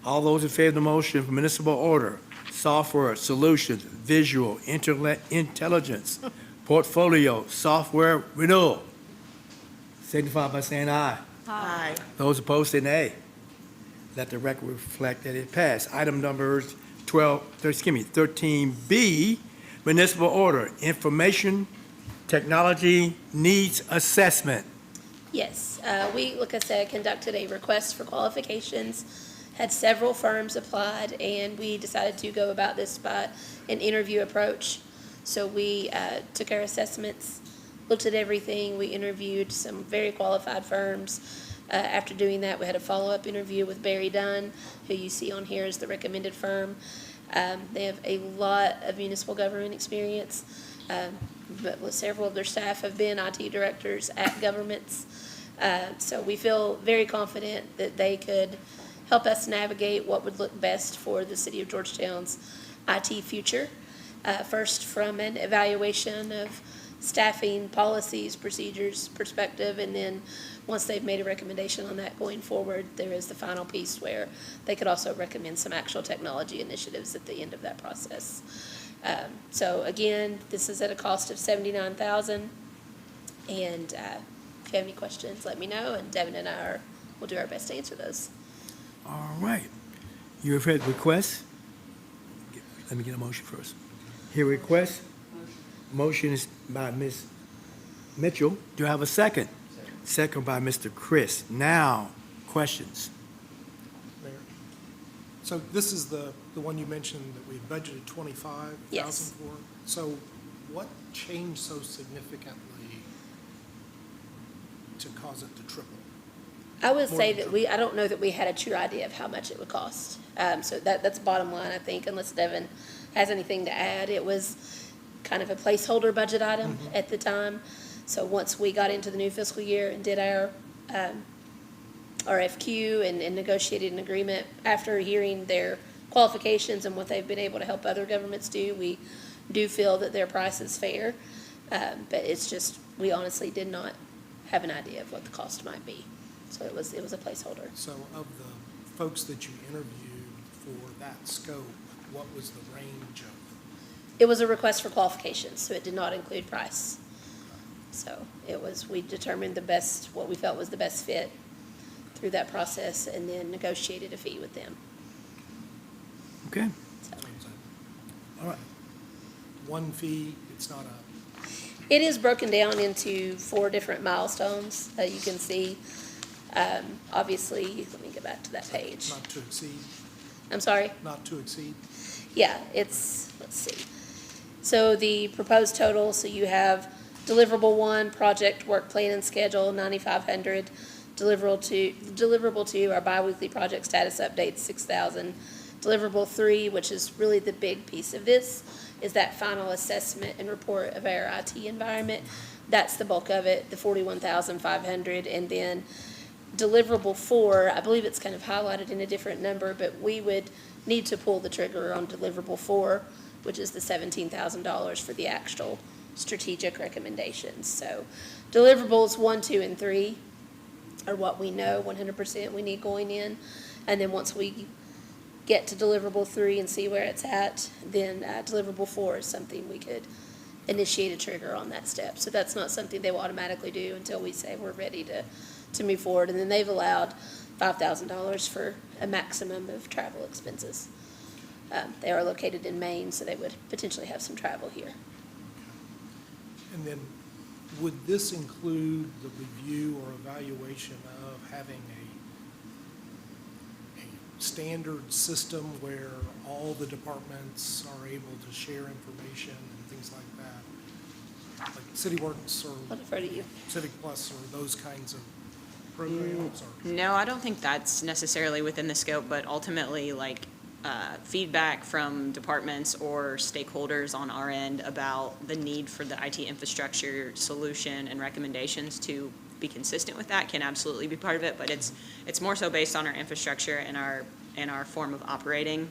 All those in favor of the motion for municipal order, software, solutions, visual, intelligence, portfolio, software renewal, signify by saying aye. Aye. Those opposed, say nay. Let the record reflect that it passed. Item numbers 13B, municipal order, information technology needs assessment. Yes, we, like I said, conducted a request for qualifications, had several firms applied, and we decided to go about this by an interview approach. So we took our assessments, looked at everything, we interviewed some very qualified firms. After doing that, we had a follow-up interview with Barry Dunn, who you see on here as the recommended firm. They have a lot of municipal government experience, but several of their staff have been IT directors at governments. So we feel very confident that they could help us navigate what would look best for the city of Georgetown's IT future. First, from an evaluation of staffing, policies, procedures perspective, and then once they've made a recommendation on that going forward, there is the final piece where they could also recommend some actual technology initiatives at the end of that process. So again, this is at a cost of $79,000, and if you have any questions, let me know, and Devin and I will do our best to answer those. All right. You have heard the request? Let me get a motion first. Hear request? Motion is by Ms. Mitchell. Do I have a second? Second by Mr. Chris. Now, questions? Mayor. So this is the one you mentioned that we budgeted 25,000 Yes. for. So what changed so significantly to cause it to triple? I would More say than that I don't know that we had a true idea of how much it would cost. So that's bottom line, I think, unless Devin has anything to add. It was kind of a placeholder budget item at the time. So once we got into the new fiscal year and did our RFQ and negotiated an agreement, after hearing their qualifications and what they've been able to help other governments do, we do feel that their price is fair. But it's just, we honestly did not have an idea of what the cost might be. So it was a placeholder. So of the folks that you interviewed for that scope, what was the range of? It was a request for qualifications, so it did not include price. So we determined what we felt was the best fit through that process, and then negotiated a fee with them. Okay. So All right. One fee, it's not it is broken down into 4 different milestones that you can see. Obviously, let me get back to that page. not to exceed, I'm sorry? not to exceed. Yeah, let's see. So the proposed total, so you have deliverable 1, project work plan and schedule, 9,500. Deliverable 2, our biweekly project status updates, 6,000. Deliverable 3, which is really the big piece of this, is that final assessment and report of our IT environment. That's the bulk of it, the 41,500. And then deliverable 4, I believe it's kind of highlighted in a different number, but we would need to pull the trigger on deliverable 4, which is the $17,000 for the actual strategic recommendations. So deliverables 1, 2, and 3 are what we know 100% we need going in. And then once we get to deliverable 3 and see where it's at, then deliverable 4 is something we could initiate a trigger on that step. So that's not something they will automatically do until we say we're ready to move forward. And then they've allowed $5,000 for a maximum of travel expenses. They are located in Maine, so they would potentially have some travel here. And then, would this include the review or evaluation of having a standard system where all the departments are able to share information and things like that? Like CityWorks or I'll defer to you. Civic Plus or those kinds of programs? Or No, I don't think that's necessarily within the scope, but ultimately, feedback from departments or stakeholders on our end about the need for the IT infrastructure solution and recommendations to be consistent with that can absolutely be part of it, but it's more so based on our infrastructure and our form of operating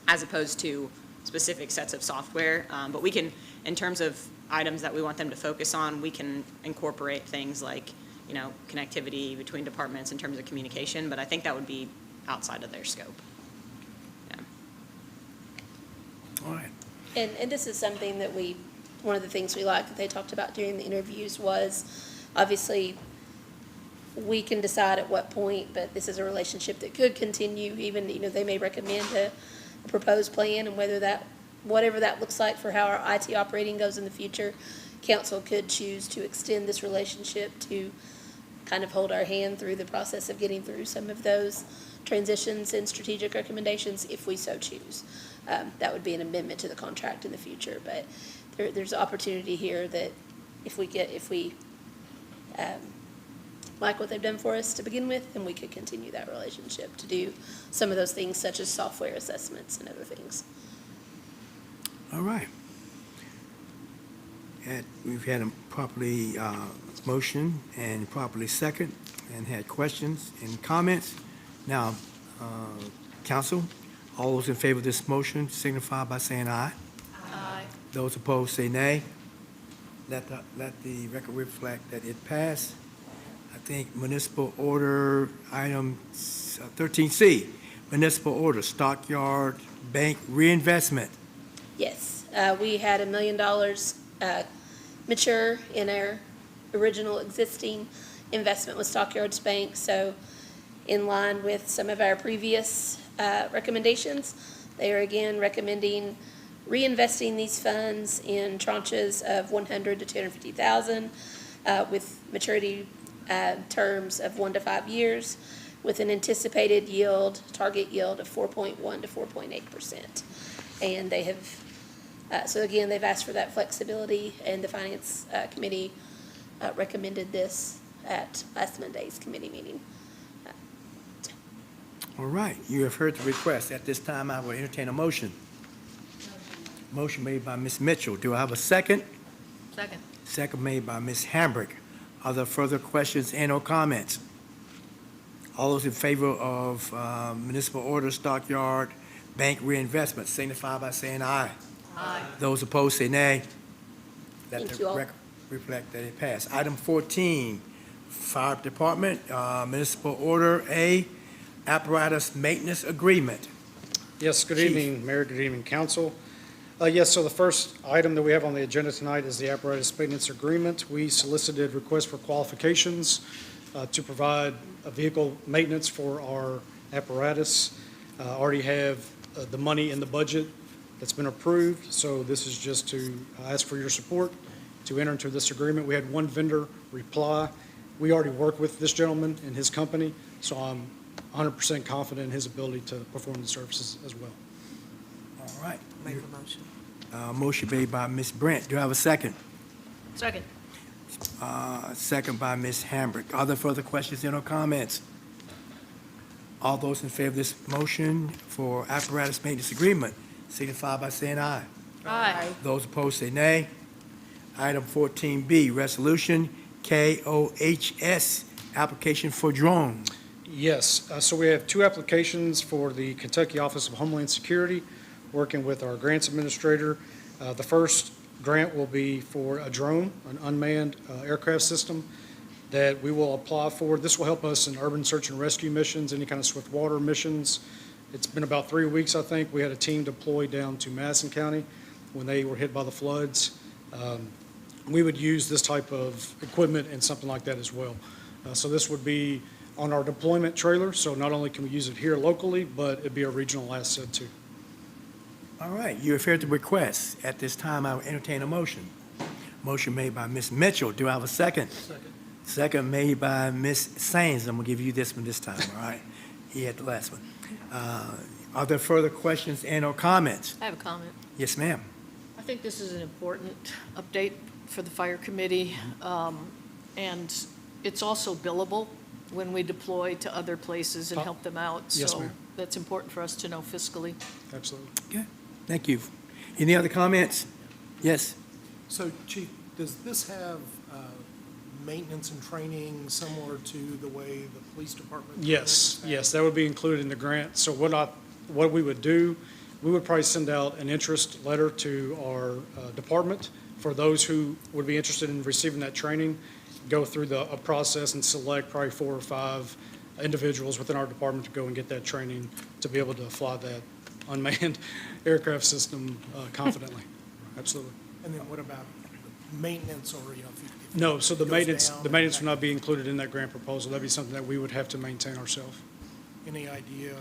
as opposed to specific sets of software. But we can, in terms of items that we want them to focus on, we can incorporate things like, you know, connectivity between departments in terms of communication, but I think that would be outside of their scope. Yeah. All right. And this is something that one of the things we liked that they talked about during the interviews was, obviously, we can decide at what point, but this is a relationship that could continue, even, you know, they may recommend a proposed plan, and whatever that looks like for how our IT operating goes in the future, council could choose to extend this relationship to kind of hold our hand through the process of getting through some of those transitions and strategic recommendations if we so choose. That would be an amendment to the contract in the future, but there's opportunity here that if we like what they've done for us to begin with, then we could continue that relationship to do some of those things such as software assessments and other things. All right. We've had a properly motion and properly second, and had questions and comments. Now, council, all those in favor of this motion signify by saying aye. Aye. Those opposed say nay. Let the record reflect that it passed. I think municipal order item 13C, municipal order, Stockyard Bank reinvestment. Yes, we had $1 million mature in our original existing investment with Stockyards Bank, so in line with some of our previous recommendations, they are again recommending reinvesting these funds in tranches of $100,000 to $250,000 with maturity terms of 1 to 5 years, with an anticipated target yield of 4.1 to 4.8%. And they have, so again, they've asked for that flexibility, and the Finance Committee recommended this at last Monday's committee meeting. All right, you have heard the request. At this time, I will entertain a motion. Motion made by Ms. Mitchell. Do I have a second? Second. Second made by Ms. Hambrick. Are there further questions and/or comments? All those in favor of municipal order Stockyard Bank reinvestment signify by saying aye. Aye. Those opposed say nay. Let Thank the you all. record reflect that it passed. Item 14, Fire Department, municipal order A, apparatus maintenance agreement. Yes, good Chief. evening, Mayor, good evening, council. Yes, so the first item that we have on the agenda tonight is the apparatus maintenance agreement. We solicited requests for qualifications to provide a vehicle maintenance for our apparatus. Already have the money in the budget that's been approved, so this is just to ask for your support to enter into this agreement. We had one vendor reply. We already work with this gentleman and his company, so I'm 100% confident in his ability to perform the services as well. All right. Make a motion. Motion made by Ms. Brent. Do I have a second? Second. Second by Ms. Hambrick. Are there further questions and/or comments? All those in favor of this motion for apparatus maintenance agreement signify by saying aye. Aye. Those opposed say nay. Item 14B, resolution KOHS, application for drone. Yes, so we have two applications for the Kentucky Office of Homeland Security, working with our grants administrator. The first grant will be for a drone, an unmanned aircraft system that we will apply for. This will help us in urban search and rescue missions, any kind of swift water missions. It's been about 3 weeks, I think. We had a team deployed down to Madison County when they were hit by the floods. We would use this type of equipment and something like that as well. So this would be on our deployment trailer, so not only can we use it here locally, but it'd be a regional asset too. All right, you have heard the request. At this time, I will entertain a motion. Motion made by Ms. Mitchell. Do I have a second? Second. Second made by Ms. Sains. I'm gonna give you this one this time, all right? He had the last one. Are there further questions and/or comments? I have a comment. Yes, ma'am. I think this is an important update for the fire committee, and it's also billable when we deploy to other places and help them out. Yes, ma'am. So that's important for us to know fiscally. Absolutely. Okay, thank you. Any other comments? Yes. So, Chief, does this have maintenance and training similar to the way the police department? Yes, yes, that would be included in the grant. So what we would do, we would probably send out an interest letter to our department for those who would be interested in receiving that training, go through a process and select probably 4 or 5 individuals within our department to go and get that training to be able to fly that unmanned aircraft system confidently. Absolutely. And then what about maintenance or, you know, if it No, so the goes maintenance, down the and maintenance would that- not be included in that grant proposal. That'd be something that we would have to maintain ourselves. Any idea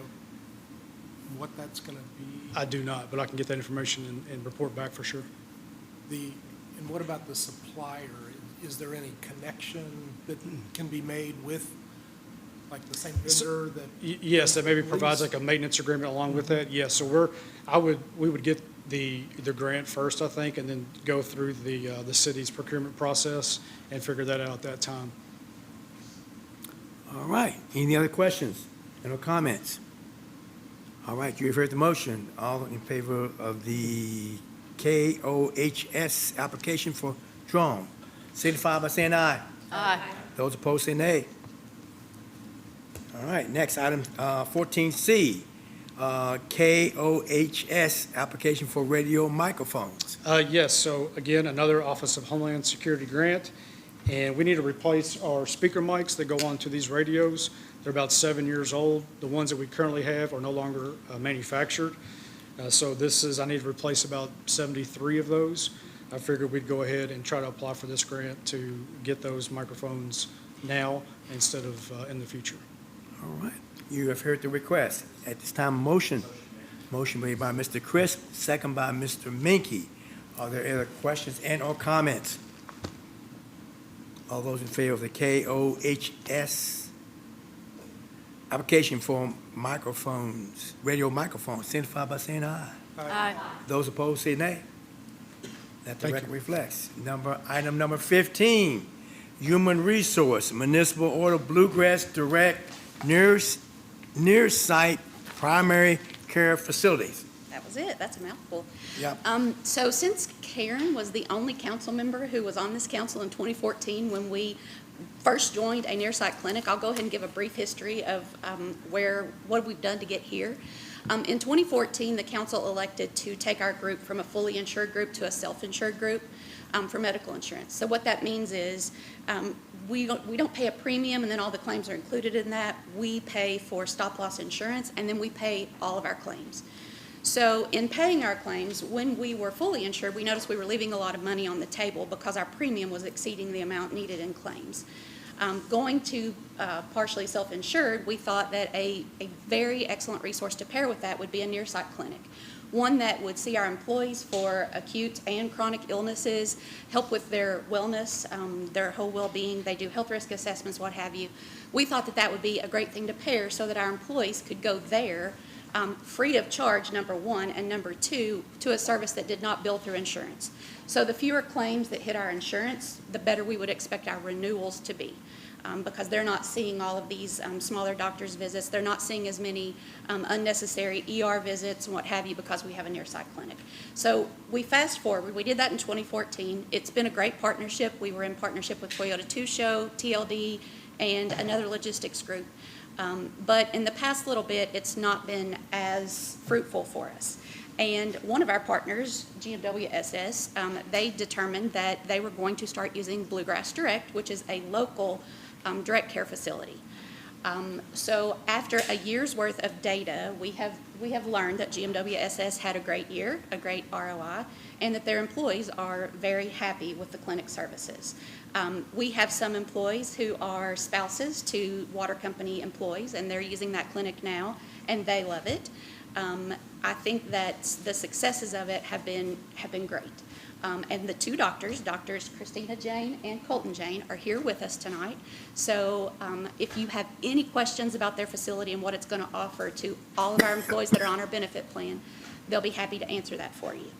what that's going to be? I do not, but I can get that information and report back for sure. And what about the supplier? Is there any connection that can be made with, like, the same vendor that? Yes, that maybe provides lease? like a maintenance agreement along with that. Yes, so we would get the grant first, I think, and then go through the city's procurement process and figure that out at that time. All right. Any other questions and or comments? All right, you have heard the motion. All in favor of the KOHS application for drone, signify by saying aye. Aye. Those opposed say nay. All right, next, item 14C, KOHS application for radio microphones. Yes, so again, another Office of Homeland Security grant, and we need to replace our speaker mics that go onto these radios. They're about 7 years old. The ones that we currently have are no longer manufactured. So I need to replace about 73 of those. I figured we'd go ahead and try to apply for this grant to get those microphones now instead of in the future. All right, you have heard the request. At this time, motion made by Mr. Crisp, second by Mr. Minky. Are there other questions and or comments? All those in favor of the KOHS application for microphones, radio microphones, signify by saying aye. Aye. Those opposed say nay. Let the Thank record reflects. Item number 15, Human Resource Municipal Order Bluegrass Direct near site primary care facilities. That was it. That's a mouthful. Yep. So since Karen was the only council member who was on this council in 2014 when we first joined a near-site clinic, I'll go ahead and give a brief history of what we've done to get here. In 2014, the council elected to take our group from a fully insured group to a self-insured group for medical insurance. So what that means is we don't pay a premium and then all the claims are included in that. We pay for stop-loss insurance and then we pay all of our claims. So in paying our claims, when we were fully insured, we noticed we were leaving a lot of money on the table because our premium was exceeding the amount needed in claims. Going to partially self-insured, we thought that a very excellent resource to pair with that would be a near-site clinic. One that would see our employees for acute and chronic illnesses, help with their wellness, their whole well-being. They do health risk assessments, what have you. We thought that that would be a great thing to pair so that our employees could go there free of charge, number one, and number two, to a service that did not bill through insurance. So the fewer claims that hit our insurance, the better we would expect our renewals to be. Because they're not seeing all of these smaller doctor's visits. They're not seeing as many unnecessary ER visits and what have you because we have a near-site clinic. So we fast forward. We did that in 2014. It's been a great partnership. We were in partnership with Toyota 2 Show, TLD, and another logistics group. But in the past little bit, it's not been as fruitful for us. And one of our partners, GMWSS, they determined that they were going to start using Bluegrass Direct, which is a local direct care facility. So after a year's worth of data, we have learned that GMWSS had a great year, a great ROI, and that their employees are very happy with the clinic services. We have some employees who are spouses to water company employees, and they're using that clinic now, and they love it. I think that the successes of it have been great. And the two doctors Christina Jane and Colton Jane, are here with us tonight. So if you have any questions about their facility and what it's going to offer to all of our employees that are on our benefit plan, they'll be happy to answer that for you.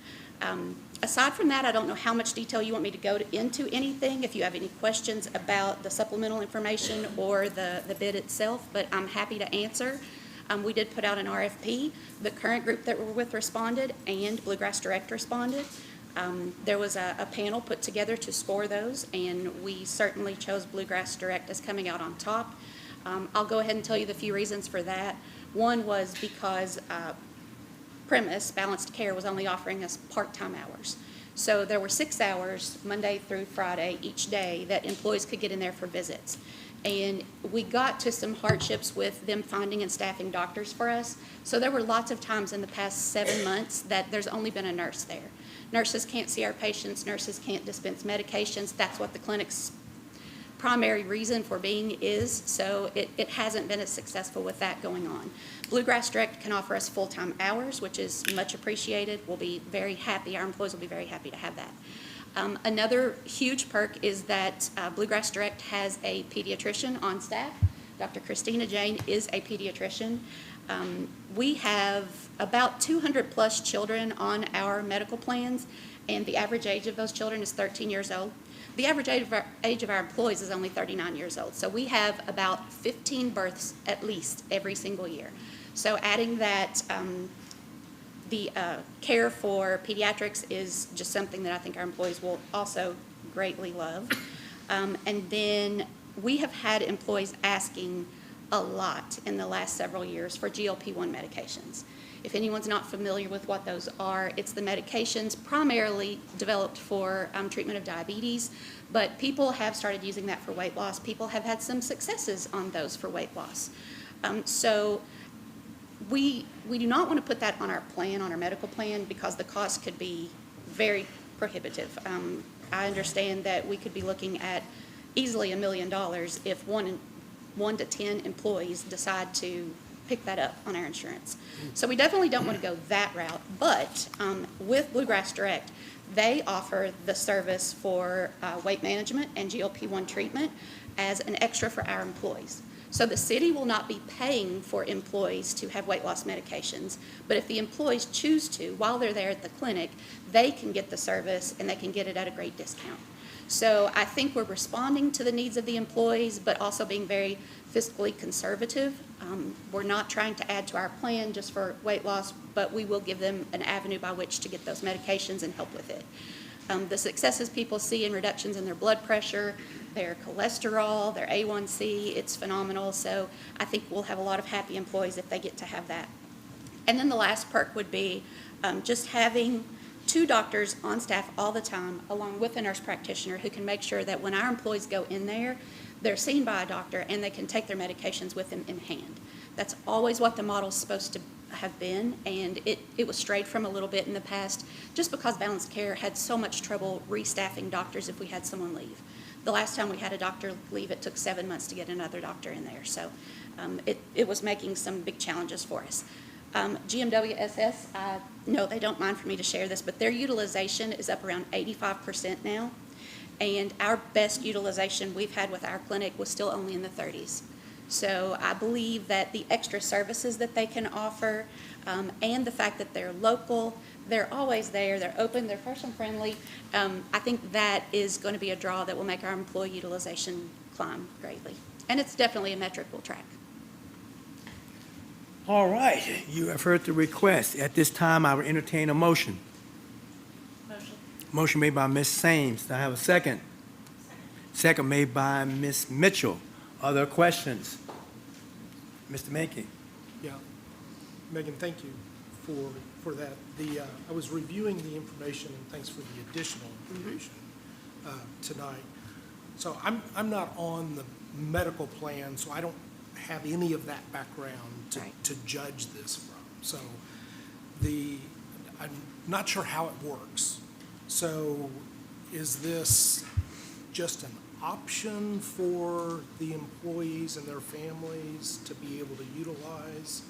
Aside from that, I don't know how much detail you want me to go into anything, if you have any questions about the supplemental information or the bid itself, but I'm happy to answer. We did put out an RFP. The current group that we're with responded, and Bluegrass Direct responded. There was a panel put together to score those, and we certainly chose Bluegrass Direct as coming out on top. I'll go ahead and tell you the few reasons for that. One was because premise, Balanced Care was only offering us part-time hours. So there were 6 hours, Monday through Friday, each day, that employees could get in there for visits. And we got to some hardships with them finding and staffing doctors for us. So there were lots of times in the past 7 months that there's only been a nurse there. Nurses can't see our patients, nurses can't dispense medications. That's what the clinic's primary reason for being is, so it hasn't been as successful with that going on. Bluegrass Direct can offer us full-time hours, which is much appreciated. We'll be very happy, our employees will be very happy to have that. Another huge perk is that Bluegrass Direct has a pediatrician on staff. Dr. Christina Jane is a pediatrician. We have about 200 plus children on our medical plans, and the average age of those children is 13 years old. The average age of our employees is only 39 years old. So we have about 15 births at least every single year. So adding that, the care for pediatrics is just something that I think our employees will also greatly love. And then we have had employees asking a lot in the last several years for GLP-1 medications. If anyone's not familiar with what those are, it's the medications primarily developed for treatment of diabetes, but people have started using that for weight loss. People have had some successes on those for weight loss. So we do not want to put that on our plan, on our medical plan, because the cost could be very prohibitive. I understand that we could be looking at easily $1 million if 1 to 10 employees decide to pick that up on our insurance. So we definitely don't want to go that route, but with Bluegrass Direct, they offer the service for weight management and GLP-1 treatment as an extra for our employees. So the city will not be paying for employees to have weight loss medications, but if the employees choose to, while they're there at the clinic, they can get the service and they can get it at a great discount. So I think we're responding to the needs of the employees, but also being very fiscally conservative. We're not trying to add to our plan just for weight loss, but we will give them an avenue by which to get those medications and help with it. The successes people see in reductions in their blood pressure, their cholesterol, their A1C, it's phenomenal. So I think we'll have a lot of happy employees if they get to have that. And then the last perk would be just having 2 doctors on staff all the time, along with a nurse practitioner who can make sure that when our employees go in there, they're seen by a doctor and they can take their medications with them in hand. That's always what the model's supposed to have been, and it was strayed from a little bit in the past just because Balanced Care had so much trouble restaffing doctors if we had someone leave. The last time we had a doctor leave, it took 7 months to get another doctor in there. So it was making some big challenges for us. GMWSS, no, they don't mind for me to share this, but their utilization is up around 85% now. And our best utilization we've had with our clinic was still only in the 30s. So I believe that the extra services that they can offer and the fact that they're local, they're always there, they're open, they're person friendly, I think that is going to be a draw that will make our employee utilization climb greatly. And it's definitely a metric we'll track. All right, you have heard the request. At this time, I will entertain a motion. Motion made by Ms. Sames. Do I have a second? Second made by Ms. Mitchell. Other questions? Mr. Mankey. Yeah. Megan, thank you for that. I was reviewing the information, and thanks for the additional information tonight. So I'm not on the medical plan, so I don't have any of that background to judge this from. So I'm not sure how it works. So is this just an option for the employees and their families to be able to utilize?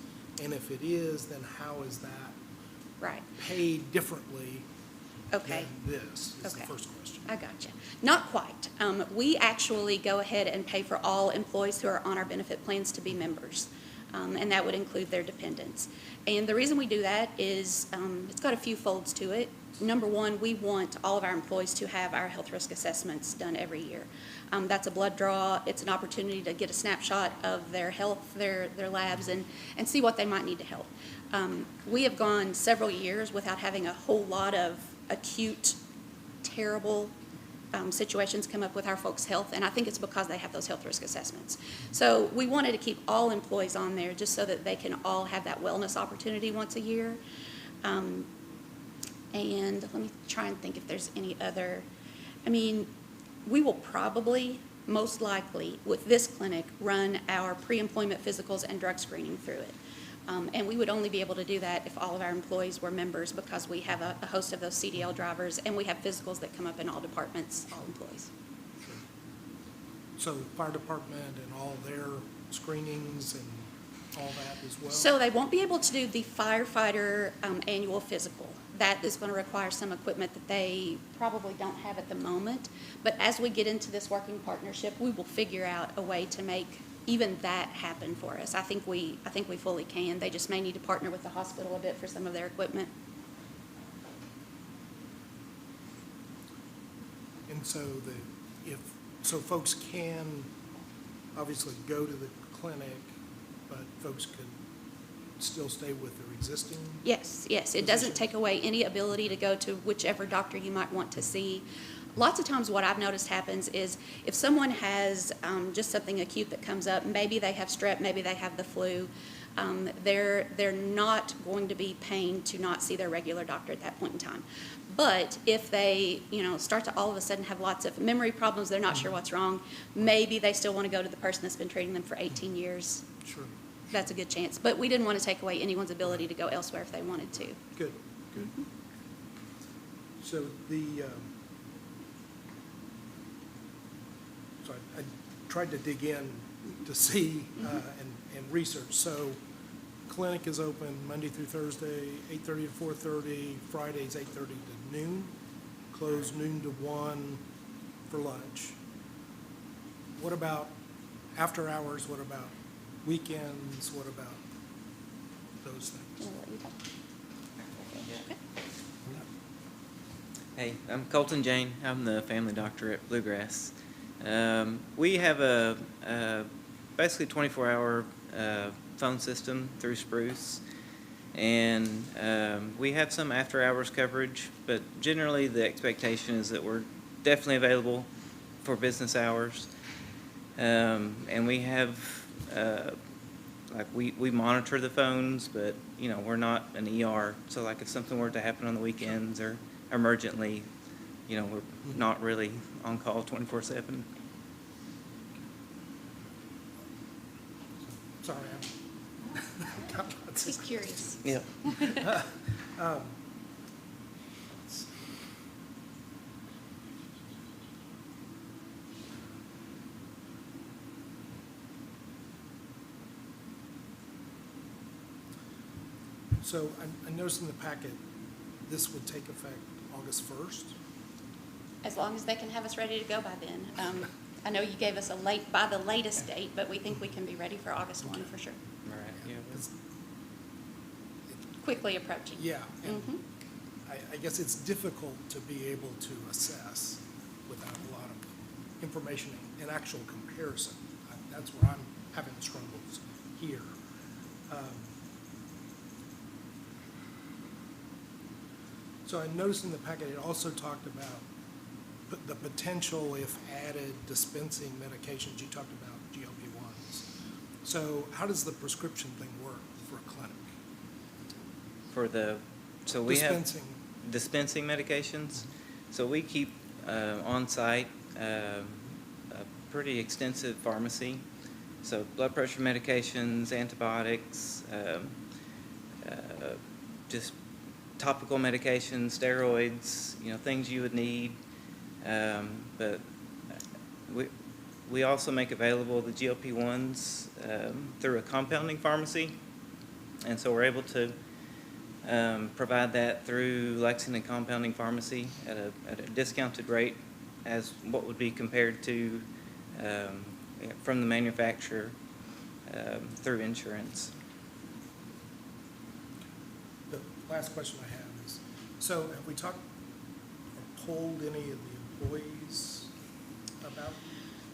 And if it is, then how is that paid differently than this is the first question. I gotcha. Not quite. We actually go ahead and pay for all employees who are on our benefit plans to be members, and that would include their dependents. And the reason we do that is it's got a few folds to it. Number one, we want all of our employees to have our health risk assessments done every year. That's a blood draw. It's an opportunity to get a snapshot of their health, their labs, and see what they might need to help. We have gone several years without having a whole lot of acute, terrible situations come up with our folks' health, and I think it's because they have those health risk assessments. So we wanted to keep all employees on there just so that they can all have that wellness opportunity once a year. And let me try and think if there's any other, I mean, we will probably, most likely, with this clinic, run our pre-employment physicals and drug screening through it. And we would only be able to do that if all of our employees were members, because we have a host of those CDL drivers, and we have physicals that come up in all departments, all employees. So the fire department and all their screenings and all that as well? So they won't be able to do the firefighter annual physical. That is going to require some equipment that they probably don't have at the moment. But as we get into this working partnership, we will figure out a way to make even that happen for us. I think we fully can. They just may need to partner with the hospital a bit for some of their equipment. And so so folks can obviously go to the clinic, but folks could still stay with their existing? Yes, yes. It doesn't take away any ability to go to whichever doctor you might want to see. Lots of times what I've noticed happens is if someone has just something acute that comes up, maybe they have strep, maybe they have the flu, they're not going to be paying to not see their regular doctor at that point in time. But if they, start to all of a sudden have lots of memory problems, they're not sure what's wrong, maybe they still want to go to the person that's been treating them for 18 years. Sure. That's a good chance. But we didn't want to take away anyone's ability to go elsewhere if they wanted to. Good, good. So so I tried to dig in to see and research. So clinic is open Monday through Thursday, 8:30 to 4:30, Fridays 8:30 to noon, closed noon to 1 for lunch. What about after hours? What about weekends? What about those things? Hey, I'm Colton Jane. I'm the family doctor at Bluegrass. We have a basically 24-hour phone system through Spruce, and we have some after-hours coverage, but generally the expectation is that we're definitely available for business hours, and we have we monitor the phones, but we're not an ER, so if something were to happen on the weekends or emergently, we're not really on call 24/7. Sorry, He's curious. Yeah. So I noticed in the packet, this would take effect August 1st? As long as they can have us ready to go by then. I know you gave us by the latest date, but we think we can be ready for August 1 for sure. Right. Yeah. Quickly approaching. Yeah. And I guess it's difficult to be able to assess without a lot of information and actual comparison. That's where I'm having struggles here. So I noticed in the packet, it also talked about the potential, if added, dispensing medications. You talked about GLP-1s. So how does the prescription thing work for a clinic? We Dispensing. have dispensing medications. So we keep on site a pretty extensive pharmacy. So blood pressure medications, antibiotics, just topical medications, steroids, things you would need. But we also make available the GLP-1s through a compounding pharmacy, and so we're able to provide that through Lexington Compounding Pharmacy at a discounted rate, as what would be compared to from the manufacturer through insurance. The last question I have is, so have we talked or polled any of the employees about?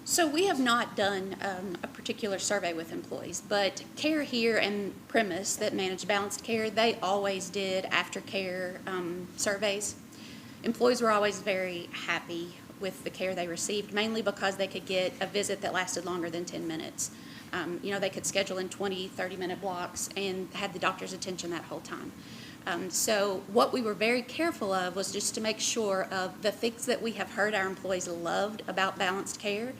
So we have not done a particular survey with employees, but Care Here and Premise that manage Balanced Care, they always did aftercare surveys. Employees were always very happy with the care they received, mainly because they could get a visit that lasted longer than 10 minutes. They could schedule in 20, 30-minute blocks and had the doctor's attention that whole time. So what we were very careful of was just to make sure of the things that we have heard our employees loved about balanced care,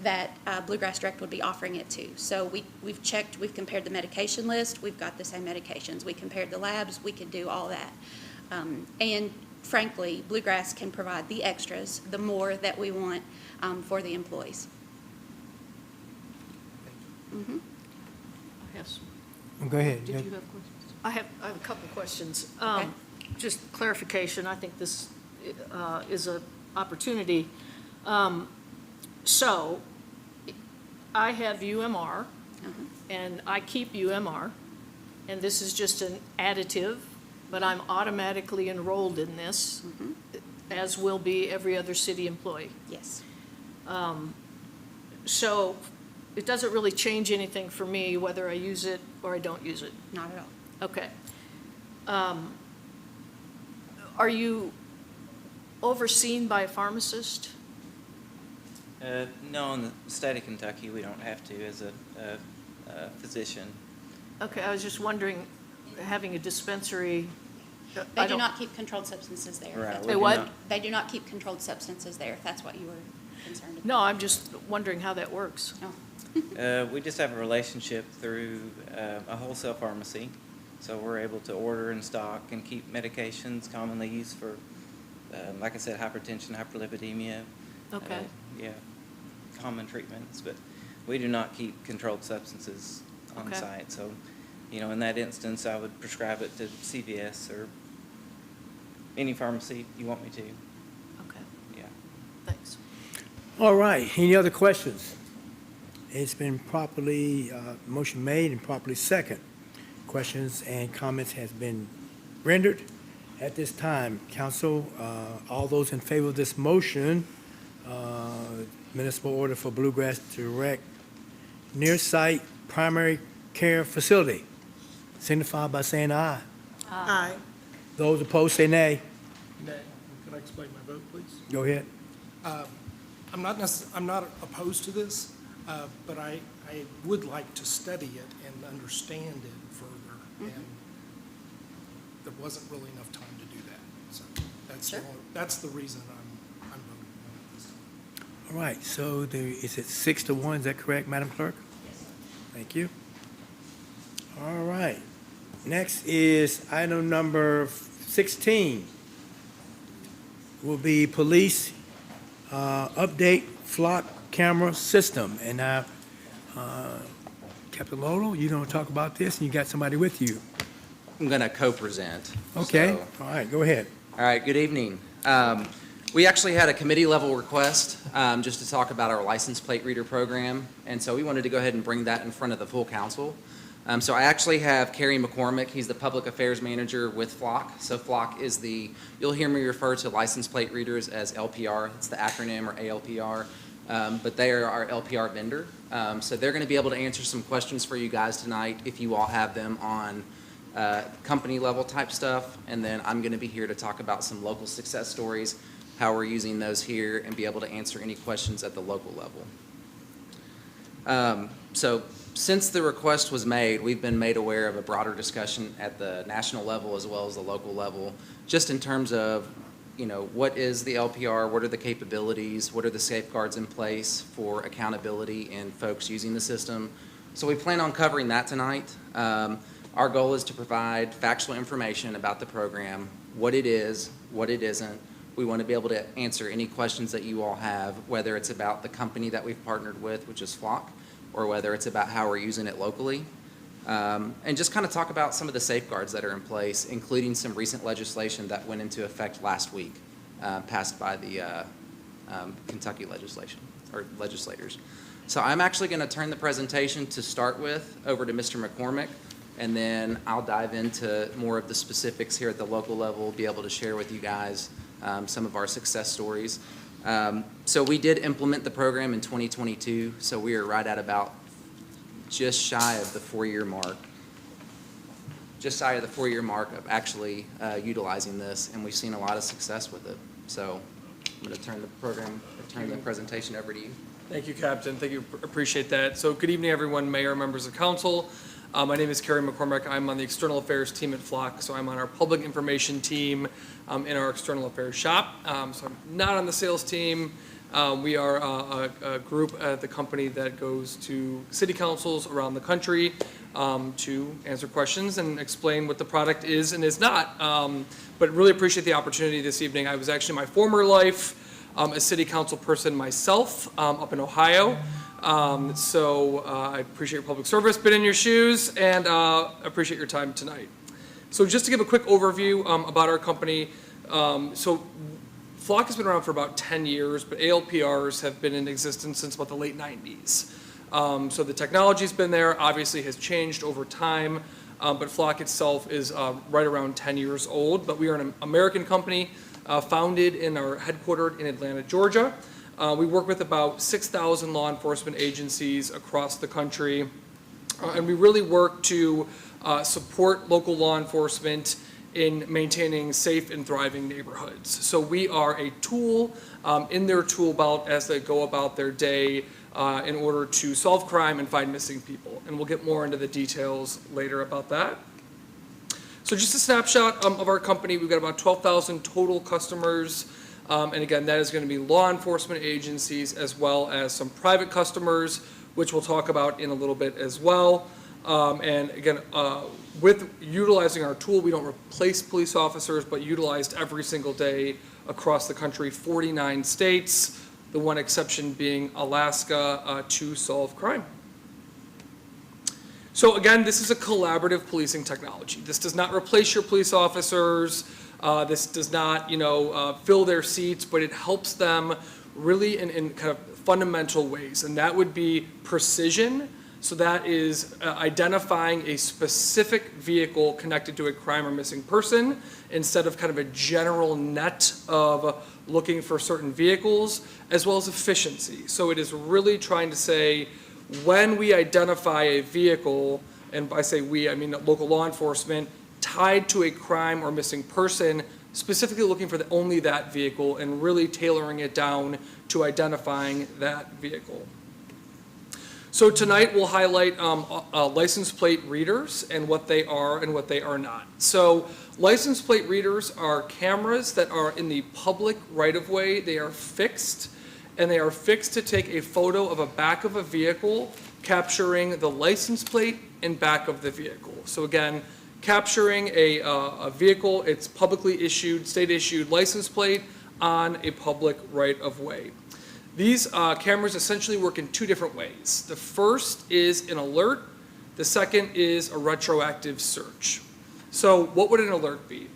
that Bluegrass Direct would be offering it to. So we've checked, we've compared the medication list, we've got the same medications. We compared the labs, we could do all that. And frankly, Bluegrass can provide the extras, the more that we want for the employees. Mhm. Yes. Go ahead. Did you have questions? I have a couple questions. Okay. Just clarification, I think this is an opportunity. So, I have UMR, and I keep UMR, and this is just an additive, but I'm automatically enrolled in this, as will be every other city employee. Yes. So, it doesn't really change anything for me whether I use it or I don't use it? Not at all. Okay. Are you overseen by a pharmacist? No, in the state of Kentucky, we don't have to as a physician. Okay, I was just wondering, having a dispensary. They do not keep controlled substances there. Right, They what? They do not keep controlled substances there, if that's what you were concerned about. No, I'm just wondering how that works. Oh. We just have a relationship through a wholesale pharmacy, so we're able to order and stock and keep medications commonly used for, like I said, hypertension, hyperlipidemia. Okay. Yeah, common treatments, but we do not keep controlled substances on Okay. site. So, in that instance, I would prescribe it to CVS or any pharmacy you want me to. Okay, Yeah. thanks. All right, any other questions? It's been properly, motion made and properly second. Questions and comments has been rendered. At this time, council, all those in favor of this motion, municipal order for Bluegrass Direct near site primary care facility, signify by saying aye. Aye. Those opposed say nay. Nay. Can I explain my vote, please? Go ahead. I'm not opposed to this, but I would like to study it and understand it further. And there wasn't really enough time to do that. So that's the reason I'm voting on this. All right, so is it 6-1, is that correct, Madam Clerk? Yes. Thank you. All right, next is item number 16. Will be police update flock camera system. And Captain Lolo, you're gonna talk about this, and you got somebody with you. I'm going to co-present. Okay, So- all right, go ahead. All right, good evening. We actually had a committee-level request just to talk about our license plate reader program, and so we wanted to go ahead and bring that in front of the full council. So I actually have Kerry McCormick. He's the Public Affairs Manager with Flock. So Flock is you'll hear me refer to license plate readers as LPR. It's the acronym, or ALPR, but they are our LPR vendor. So they're going to be able to answer some questions for you guys tonight if you all have them on company level type stuff, and then I'm going to be here to talk about some local success stories, how we're using those here, and be able to answer any questions at the local level. So since the request was made, we've been made aware of a broader discussion at the national level as well as the local level, just in terms of, what is the LPR, what are the capabilities, what are the safeguards in place for accountability and folks using the system. So we plan on covering that tonight. Our goal is to provide factual information about the program, what it is, what it isn't. We want to be able to answer any questions that you all have, whether it's about the company that we've partnered with, which is Flock, or whether it's about how we're using it locally. And just kind of talk about some of the safeguards that are in place, including some recent legislation that went into effect last week, passed by the Kentucky legislators. So I'm actually going to turn the presentation to start with over to Mr. McCormick, and then I'll dive into more of the specifics here at the local level, be able to share with you guys some of our success stories. So we did implement the program in 2022, so we are right at about just shy of the 4-year mark. Just shy of the 4-year mark of actually utilizing this, and we've seen a lot of success with it. So I'm going to turn the presentation over to you. Thank you, Captain. Thank you. Appreciate that. So good evening, everyone, Mayor, members of council. My name is Kerry McCormick. I'm on the external affairs team at Flock, so I'm on our public information team in our external affairs shop. So I'm not on the sales team. We are a group at the company that goes to city councils around the country to answer questions and explain what the product is and is not. But really appreciate the opportunity this evening. I was actually in my former life a city council person myself up in Ohio. So I appreciate your public service, been in your shoes, and appreciate your time tonight. So just to give a quick overview about our company, so Flock has been around for about 10 years, but ALPRs have been in existence since about the late 90s. So the technology's been there, obviously has changed over time, but Flock itself is right around 10 years old, but we are an American company founded and are headquartered in Atlanta, Georgia. We work with about 6,000 law enforcement agencies across the country, and we really work to support local law enforcement in maintaining safe and thriving neighborhoods. So we are a tool in their tool belt as they go about their day in order to solve crime and find missing people. And we'll get more into the details later about that. So just a snapshot of our company. We've got about 12,000 total customers. And again, that is going to be law enforcement agencies as well as some private customers, which we'll talk about in a little bit as well. And again, with utilizing our tool, we don't replace police officers, but utilized every single day across the country, 49 states, the one exception being Alaska, to solve crime. So again, this is a collaborative policing technology. This does not replace your police officers. This does not, fill their seats, but it helps them really in kind of fundamental ways, and that would be precision. So that is identifying a specific vehicle connected to a crime or missing person instead of kind of a general net of looking for certain vehicles, as well as efficiency. So it is really trying to say, when we identify a vehicle, and by say we, I mean local law enforcement, tied to a crime or missing person, specifically looking for only that vehicle and really tailoring it down to identifying that vehicle. So tonight we'll highlight license plate readers and what they are and what they are not. So license plate readers are cameras that are in the public right-of-way. They are fixed, and they are fixed to take a photo of a back of a vehicle, capturing the license plate and back of the vehicle. So again, capturing a vehicle, its publicly issued, state-issued license plate on a public right-of-way. These cameras essentially work in two different ways. The first is an alert. The second is a retroactive search. So what would an alert be?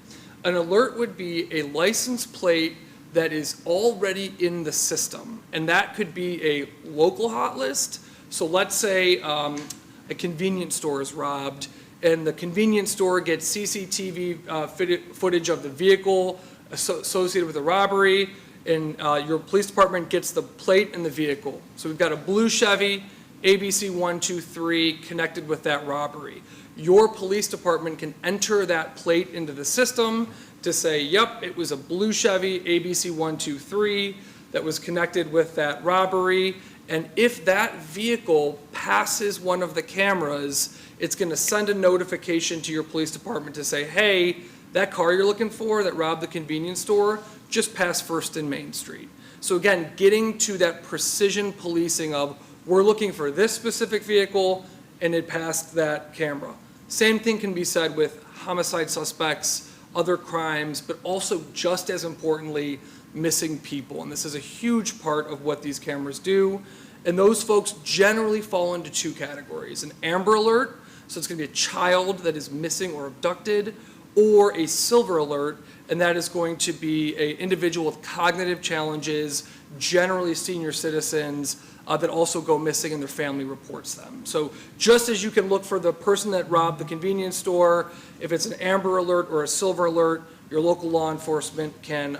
An alert would be a license plate that is already in the system, and that could be a local hot list. So let's say a convenience store is robbed, and the convenience store gets CCTV footage of the vehicle associated with the robbery, and your police department gets the plate and the vehicle. So we've got a blue Chevy, ABC 123, connected with that robbery. Your police department can enter that plate into the system to say, yep, it was a blue Chevy, ABC 123, that was connected with that robbery. And if that vehicle passes one of the cameras, it's going to send a notification to your police department to say, hey, that car you're looking for that robbed the convenience store just passed First and Main Street. So again, getting to that precision policing of, we're looking for this specific vehicle and it passed that camera. Same thing can be said with homicide suspects, other crimes, but also just as importantly, missing people. And this is a huge part of what these cameras do. And those folks generally fall into two categories: an Amber Alert, so it's going to be a child that is missing or abducted, or a Silver Alert, and that is going to be an individual with cognitive challenges, generally senior citizens, that also go missing and their family reports them. So just as you can look for the person that robbed the convenience store, if it's an Amber Alert or a Silver Alert, your local law enforcement can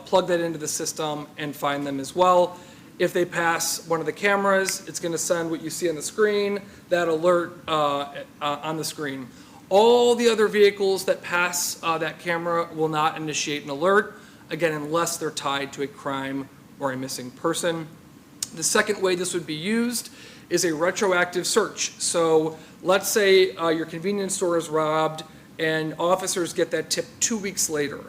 plug that into the system and find them as well. If they pass one of the cameras, it's going to send what you see on the screen, that alert on the screen. All the other vehicles that pass that camera will not initiate an alert, again, unless they're tied to a crime or a missing person. The second way this would be used is a retroactive search. So let's say your convenience store is robbed and officers get that tip 2 weeks later.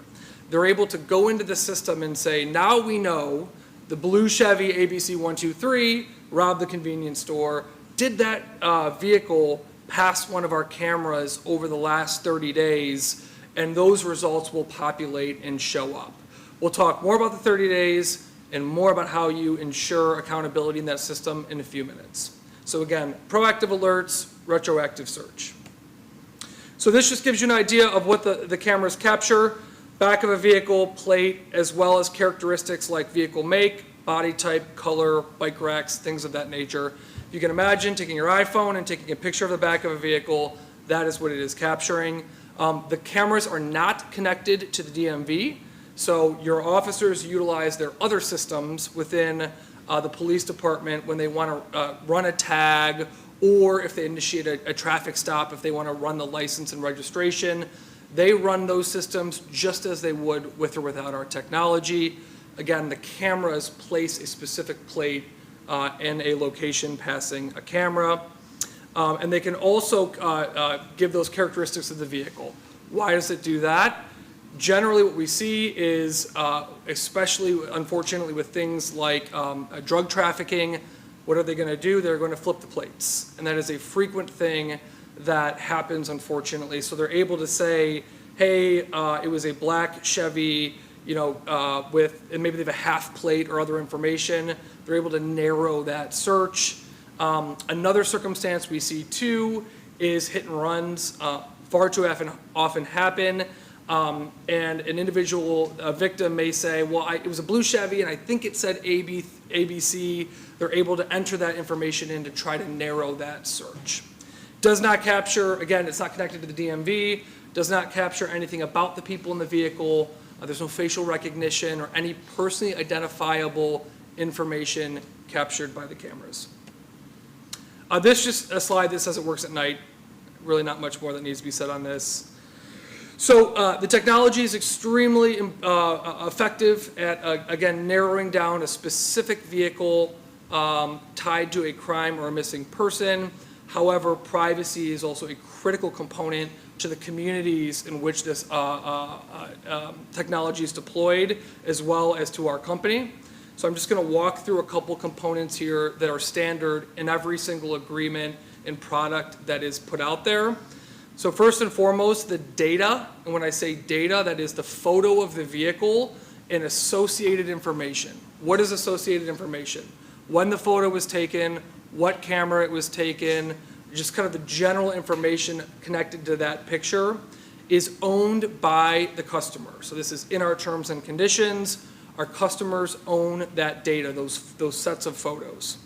They're able to go into the system and say, now we know the blue Chevy ABC 123 robbed the convenience store. Did that vehicle pass one of our cameras over the last 30 days? And those results will populate and show up. We'll talk more about the 30 days and more about how you ensure accountability in that system in a few minutes. So again, proactive alerts, retroactive search. So this just gives you an idea of what the cameras capture: back of a vehicle, plate, as well as characteristics like vehicle make, body type, color, bike racks, things of that nature. You can imagine taking your iPhone and taking a picture of the back of a vehicle. That is what it is capturing. The cameras are not connected to the DMV, so your officers utilize their other systems within the police department when they want to run a tag, or if they initiate a traffic stop, if they want to run the license and registration. They run those systems just as they would with or without our technology. Again, the cameras place a specific plate in a location passing a camera. And they can also give those characteristics of the vehicle. Why does it do that? Generally what we see is, especially unfortunately with things like drug trafficking, what are they going to do? They're going to flip the plates. And that is a frequent thing that happens, unfortunately. So they're able to say, hey, it was a black Chevy, and maybe they have a half plate or other information. They're able to narrow that search. Another circumstance we see too is hit and runs. Far too often happen. And an individual, a victim may say, well, it was a blue Chevy and I think it said ABC. They're able to enter that information in to try to narrow that search. Does not capture, again, it's not connected to the DMV, does not capture anything about the people in the vehicle. There's no facial recognition or any personally identifiable information captured by the cameras. This is just a slide that says it works at night. Really not much more that needs to be said on this. So the technology is extremely effective at, again, narrowing down a specific vehicle tied to a crime or a missing person. However, privacy is also a critical component to the communities in which this technology is deployed, as well as to our company. So I'm just going to walk through a couple components here that are standard in every single agreement and product that is put out there. So first and foremost, the data, and when I say data, that is the photo of the vehicle and associated information. What is associated information? When the photo was taken, what camera it was taken, just kind of the general information connected to that picture is owned by the customer. So this is in our terms and conditions. Our customers own that data, those sets of photos.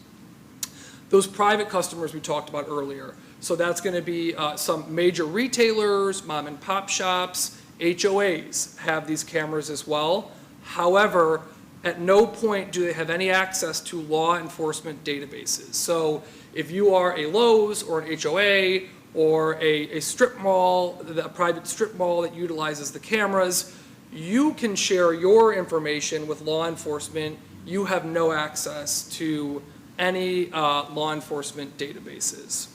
Those private customers we talked about earlier. So that's going to be some major retailers, mom and pop shops, HOAs have these cameras as well. However, at no point do they have any access to law enforcement databases. So if you are a Lowe's or an HOA or a strip mall, a private strip mall that utilizes the cameras, you can share your information with law enforcement. You have no access to any law enforcement databases.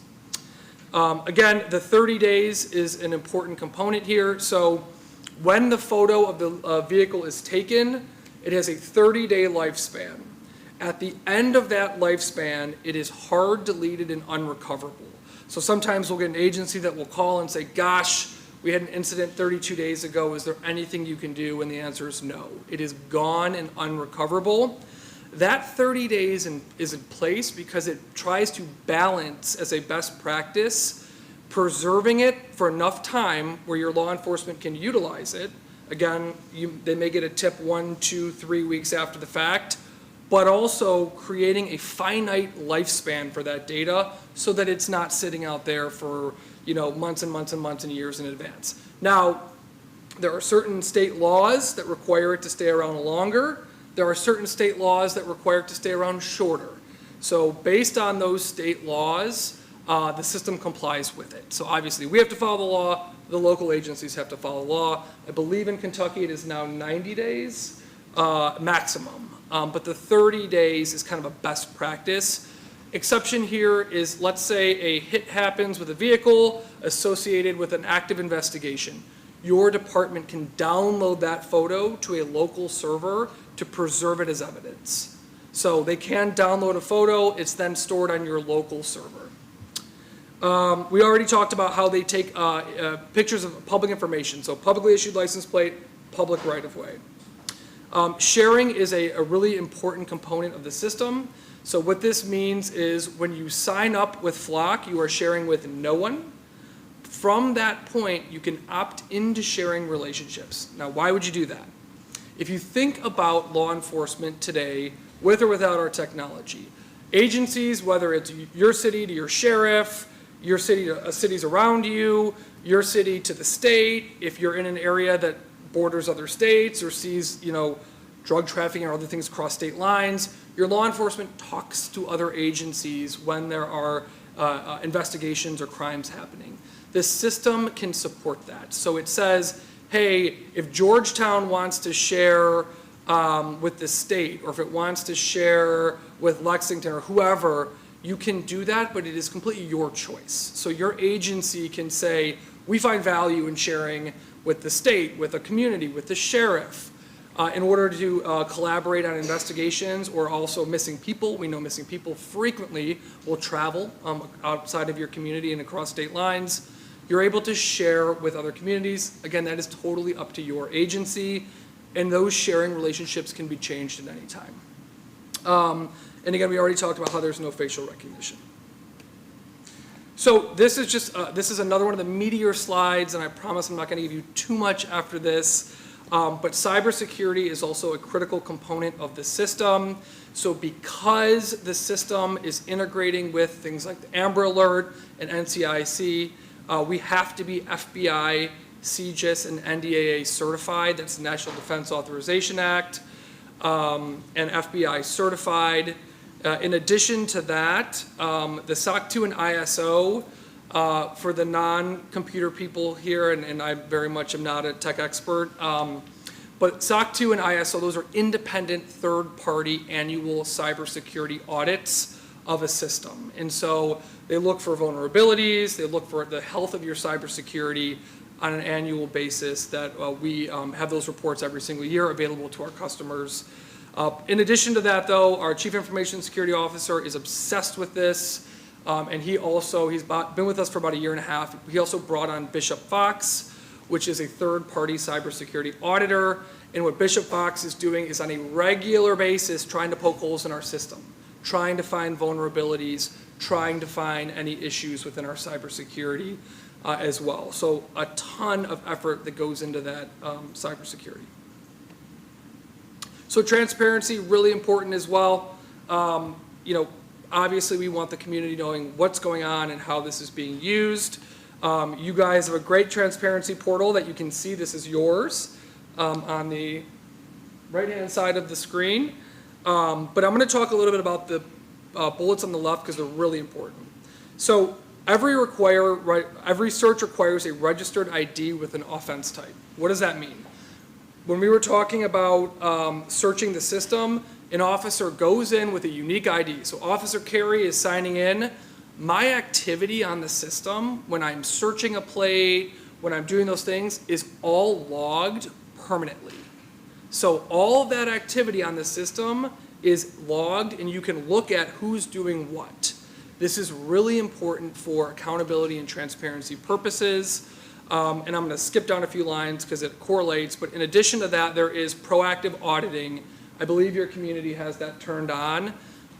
Again, the 30 days is an important component here. So when the photo of the vehicle is taken, it has a 30-day lifespan. At the end of that lifespan, it is hard deleted and unrecoverable. So sometimes we'll get an agency that will call and say, gosh, we had an incident 32 days ago. Is there anything you can do? And the answer is no. It is gone and unrecoverable. That 30 days is in place because it tries to balance, as a best practice, preserving it for enough time where your law enforcement can utilize it. Again, they may get a tip 1, 2, 3 weeks after the fact, but also creating a finite lifespan for that data so that it's not sitting out there for months and months and months and years in advance. Now, there are certain state laws that require it to stay around longer. There are certain state laws that require it to stay around shorter. So based on those state laws, the system complies with it. So obviously we have to follow the law, the local agencies have to follow the law. I believe in Kentucky it is now 90 days maximum, but the 30 days is kind of a best practice. Exception here is, let's say a hit happens with a vehicle associated with an active investigation. Your department can download that photo to a local server to preserve it as evidence. So they can download a photo, it's then stored on your local server. We already talked about how they take pictures of public information, so publicly issued license plate, public right-of-way. Sharing is a really important component of the system. So what this means is when you sign up with Flock, you are sharing with no one. From that point, you can opt into sharing relationships. Now, why would you do that? If you think about law enforcement today, with or without our technology, agencies, whether it's your city to your sheriff, your city to cities around you, your city to the state, if you're in an area that borders other states or sees, drug trafficking or other things across state lines, your law enforcement talks to other agencies when there are investigations or crimes happening. This system can support that. So it says, hey, if Georgetown wants to share with the state, or if it wants to share with Lexington or whoever, you can do that, but it is completely your choice. So your agency can say, we find value in sharing with the state, with a community, with the sheriff, in order to collaborate on investigations or also missing people. We know missing people frequently will travel outside of your community and across state lines. You're able to share with other communities. Again, that is totally up to your agency, and those sharing relationships can be changed at any time. And again, we already talked about how there's no facial recognition. So this is just, this is another one of the meatier slides, and I promise I'm not going to give you too much after this. But cybersecurity is also a critical component of the system. So because the system is integrating with things like the Amber Alert and NCIC, we have to be FBI, CGIS, and NDAA certified. That's the National Defense Authorization Act, and FBI certified. In addition to that, the SOC 2 and ISO, for the non-computer people here, and I very much am not a tech expert, but SOC 2 and ISO, those are independent third-party annual cybersecurity audits of a system. And so they look for vulnerabilities, they look for the health of your cybersecurity on an annual basis. That we have those reports every single year available to our customers. In addition to that, though, our Chief Information Security Officer is obsessed with this, and he's been with us for about 1.5 years. He also brought on Bishop Fox, which is a third-party cybersecurity auditor, and what Bishop Fox is doing is on a regular basis trying to poke holes in our system, trying to find vulnerabilities, trying to find any issues within our cybersecurity as well. So a ton of effort that goes into that cybersecurity. So transparency, really important as well. Obviously we want the community knowing what's going on and how this is being used. You guys have a great transparency portal that you can see. This is yours on the right-hand side of the screen. But I'm going to talk a little bit about the bullets on the left because they're really important. So every search requires a registered ID with an offense type. What does that mean? When we were talking about searching the system, an officer goes in with a unique ID. So Officer Carey is signing in. My activity on the system, when I'm searching a plate, when I'm doing those things, is all logged permanently. So all of that activity on the system is logged, and you can look at who's doing what. This is really important for accountability and transparency purposes. And I'm going to skip down a few lines because it correlates. But in addition to that, there is proactive auditing. I believe your community has that turned on.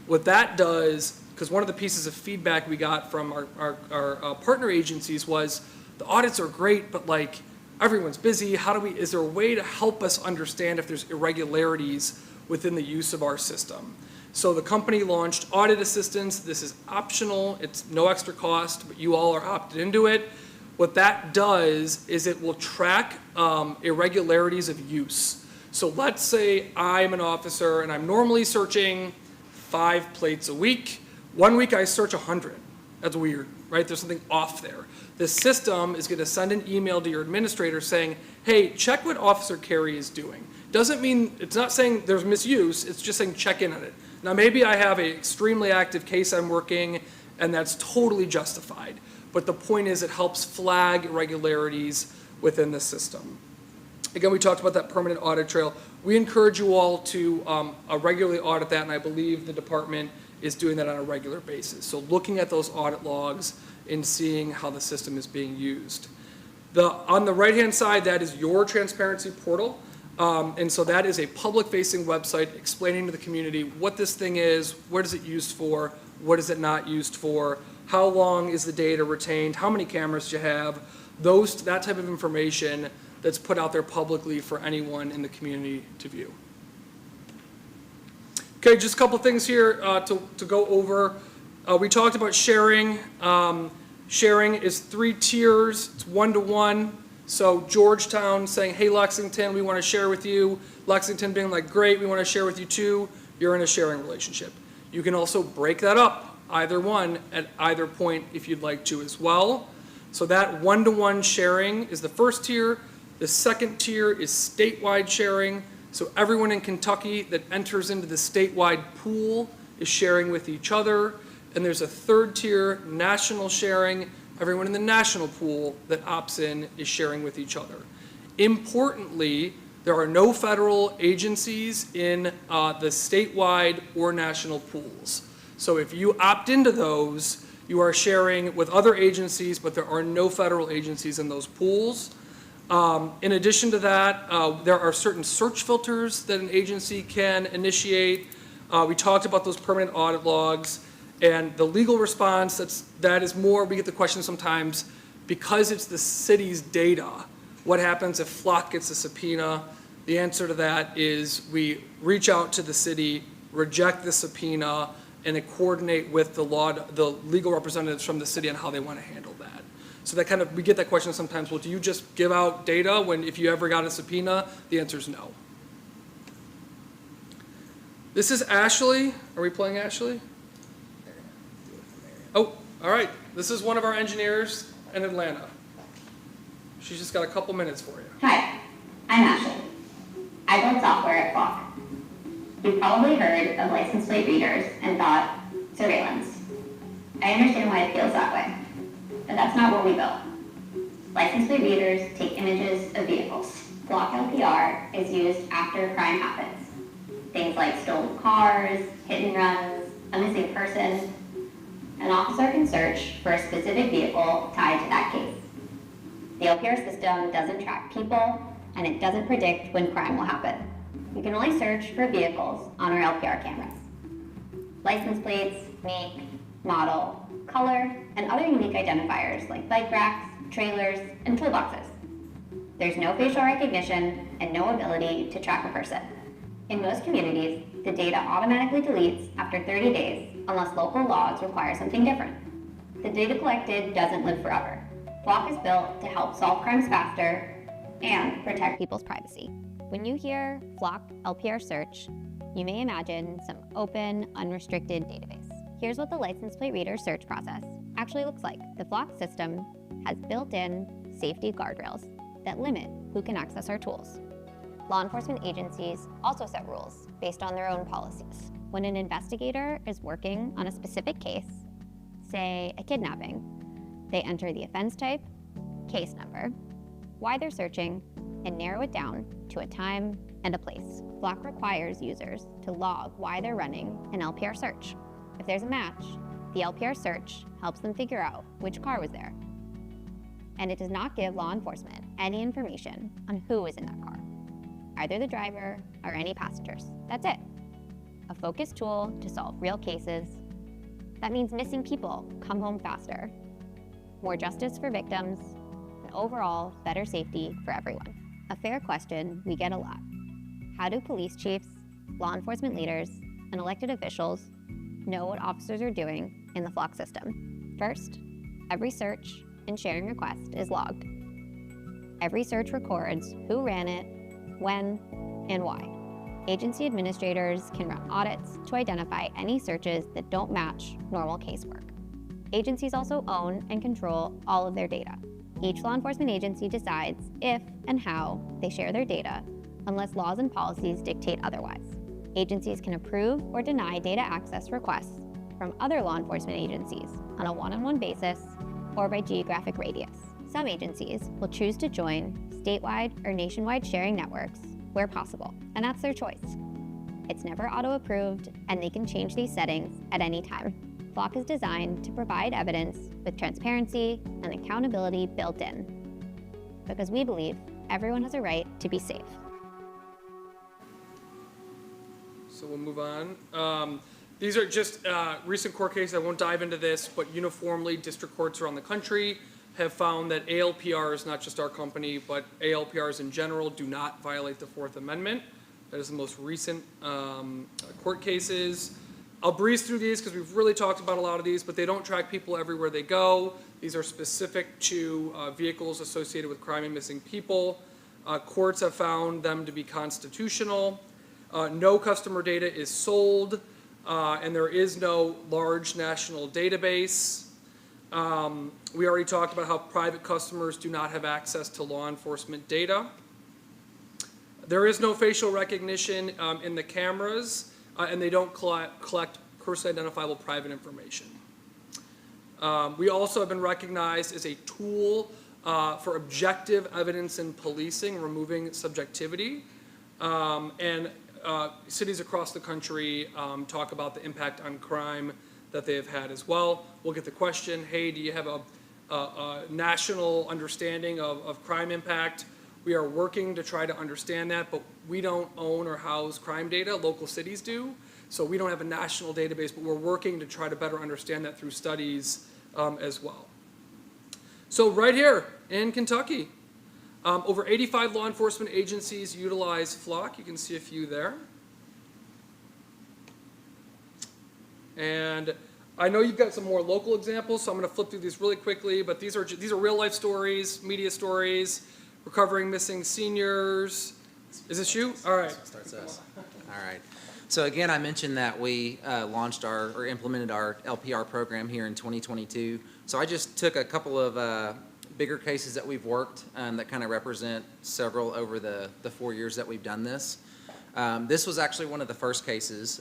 What that does, because one of the pieces of feedback we got from our partner agencies was, the audits are great, but like everyone's busy. Is there a way to help us understand if there's irregularities within the use of our system? So the company launched Audit Assistance. This is optional. It's no extra cost, but you all are opted into it. What that does is it will track irregularities of use. So let's say I'm an officer and I'm normally searching 5 plates a week. One week I search 100. That's weird. right? There's something off there. The system is going to send an email to your administrator saying, hey, check what Officer Carey is doing. Doesn't mean, it's not saying there's misuse, it's just saying check in on it. Now, maybe I have an extremely active case I'm working, and that's totally justified. But the point is it helps flag irregularities within the system. Again, we talked about that permanent audit trail. We encourage you all to regularly audit that, and I believe the department is doing that on a regular basis. So looking at those audit logs and seeing how the system is being used. On the right-hand side, that is your transparency portal. And so that is a public-facing website explaining to the community what this thing is, what is it used for, what is it not used for, how long is the data retained, how many cameras do you have, that type of information that's put out there publicly for anyone in the community to view. Okay, just a couple things here to go over. We talked about sharing. Sharing is 3 tiers. It's 1-to-1. So Georgetown saying, hey, Lexington, we want to share with you. Lexington being like, great, we want to share with you too. You're in a sharing relationship. You can also break that up, either one, at either point if you'd like to as well. So that 1-to-1 sharing is the first tier. The second tier is statewide sharing. So everyone in Kentucky that enters into the statewide pool is sharing with each other. And there's a third tier, national sharing. Everyone in the national pool that opts in is sharing with each other. Importantly, there are no federal agencies in the statewide or national pools. So if you opt into those, you are sharing with other agencies, but there are no federal agencies in those pools. In addition to that, there are certain search filters that an agency can initiate. We talked about those permanent audit logs. And the legal response, that is more, we get the question sometimes, because it's the city's data, what happens if Flock gets a subpoena? The answer to that is we reach out to the city, reject the subpoena, and then coordinate with the legal representatives from the city on how they want to handle that. So that we get that question sometimes, well, do you just give out data if you ever got a subpoena? The answer is no. This is Ashley. Are we playing Ashley? Oh, all right. This is one of our engineers in Atlanta. She's just got a couple minutes for you. Hi, I'm Ashley. I build software at Flock. You've probably heard of license plate readers and thought, surveillance. I understand why it feels that way, but that's not what we built. License plate readers take images of vehicles. Flock LPR is used after a crime happens. Things like stolen cars, hit and runs, a missing person. An officer can search for a specific vehicle tied to that case. The LPR system doesn't track people, and it doesn't predict when crime will happen. You can only search for vehicles on our LPR cameras. License plates, make, model, color, and other unique identifiers like bike racks, trailers, and toolboxes. There's no facial recognition and no ability to track a person. In most communities, the data automatically deletes after 30 days unless local laws require something different. The data collected doesn't live forever. Flock is built to help solve crimes faster and protect people's privacy. When you hear Flock LPR search, you may imagine some open, unrestricted database. Here's what the license plate reader search process actually looks like. The Flock system has built-in safety guardrails that limit who can access our tools. Law enforcement agencies also set rules based on their own policies. When an investigator is working on a specific case, say a kidnapping, they enter the offense type, case number, why they're searching, and narrow it down to a time and a place. Flock requires users to log why they're running an LPR search. If there's a match, the LPR search helps them figure out which car was there. And it does not give law enforcement any information on who was in that car, either the driver or any passengers. That's it. A focused tool to solve real cases. That means missing people come home faster, more justice for victims, and overall better safety for everyone. A fair question we get a lot. How do police chiefs, law enforcement leaders, and elected officials know what officers are doing in the Flock system? First, every search and sharing request is logged. Every search records who ran it, when, and why. Agency administrators can run audits to identify any searches that don't match normal casework. Agencies also own and control all of their data. Each law enforcement agency decides if and how they share their data, unless laws and policies dictate otherwise. Agencies can approve or deny data access requests from other law enforcement agencies on a one-on-one basis or by geographic radius. Some agencies will choose to join statewide or nationwide sharing networks where possible, and that's their choice. It's never auto-approved, and they can change these settings at any time. Flock is designed to provide evidence with transparency and accountability built in, because we believe everyone has a right to be safe. So we'll move on. These are just recent court cases. I won't dive into this, but uniformly, district courts around the country have found that ALPRs, not just our company, but ALPRs in general, do not violate the Fourth Amendment. That is the most recent court cases. I'll breeze through these because we've really talked about a lot of these, but they don't track people everywhere they go. These are specific to vehicles associated with crime and missing people. Courts have found them to be constitutional. No customer data is sold, and there is no large national database. We already talked about how private customers do not have access to law enforcement data. There is no facial recognition in the cameras, and they don't collect personally identifiable private information. We also have been recognized as a tool for objective evidence in policing, removing subjectivity. And cities across the country talk about the impact on crime that they have had as well. We'll get the question, hey, do you have a national understanding of crime impact? We are working to try to understand that, but we don't own or house crime data. Local cities do. So we don't have a national database, but we're working to try to better understand that through studies as well. So right here in Kentucky, over 85 law enforcement agencies utilize Flock. You can see a few there. And I know you've got some more local examples, so I'm going to flip through these really quickly, but these are real life stories, media stories, recovering missing seniors. Is this you? All right. Starts us. All right. So again, I mentioned that we launched or implemented our LPR program here in 2022. So I just took a couple of bigger cases that we've worked that kind of represent several over the 4 years that we've done this. This was actually one of the first cases.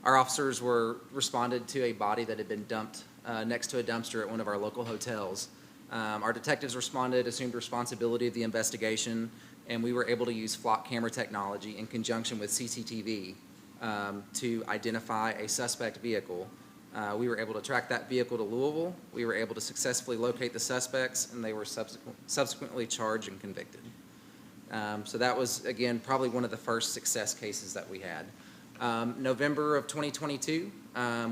Our officers responded to a body that had been dumped next to a dumpster at one of our local hotels. Our detectives responded, assumed responsibility of the investigation, and we were able to use Flock camera technology in conjunction with CCTV to identify a suspect vehicle. We were able to track that vehicle to Louisville. We were able to successfully locate the suspects, and they were subsequently charged and convicted. So that was, again, probably one of the first success cases that we had. November of 2022,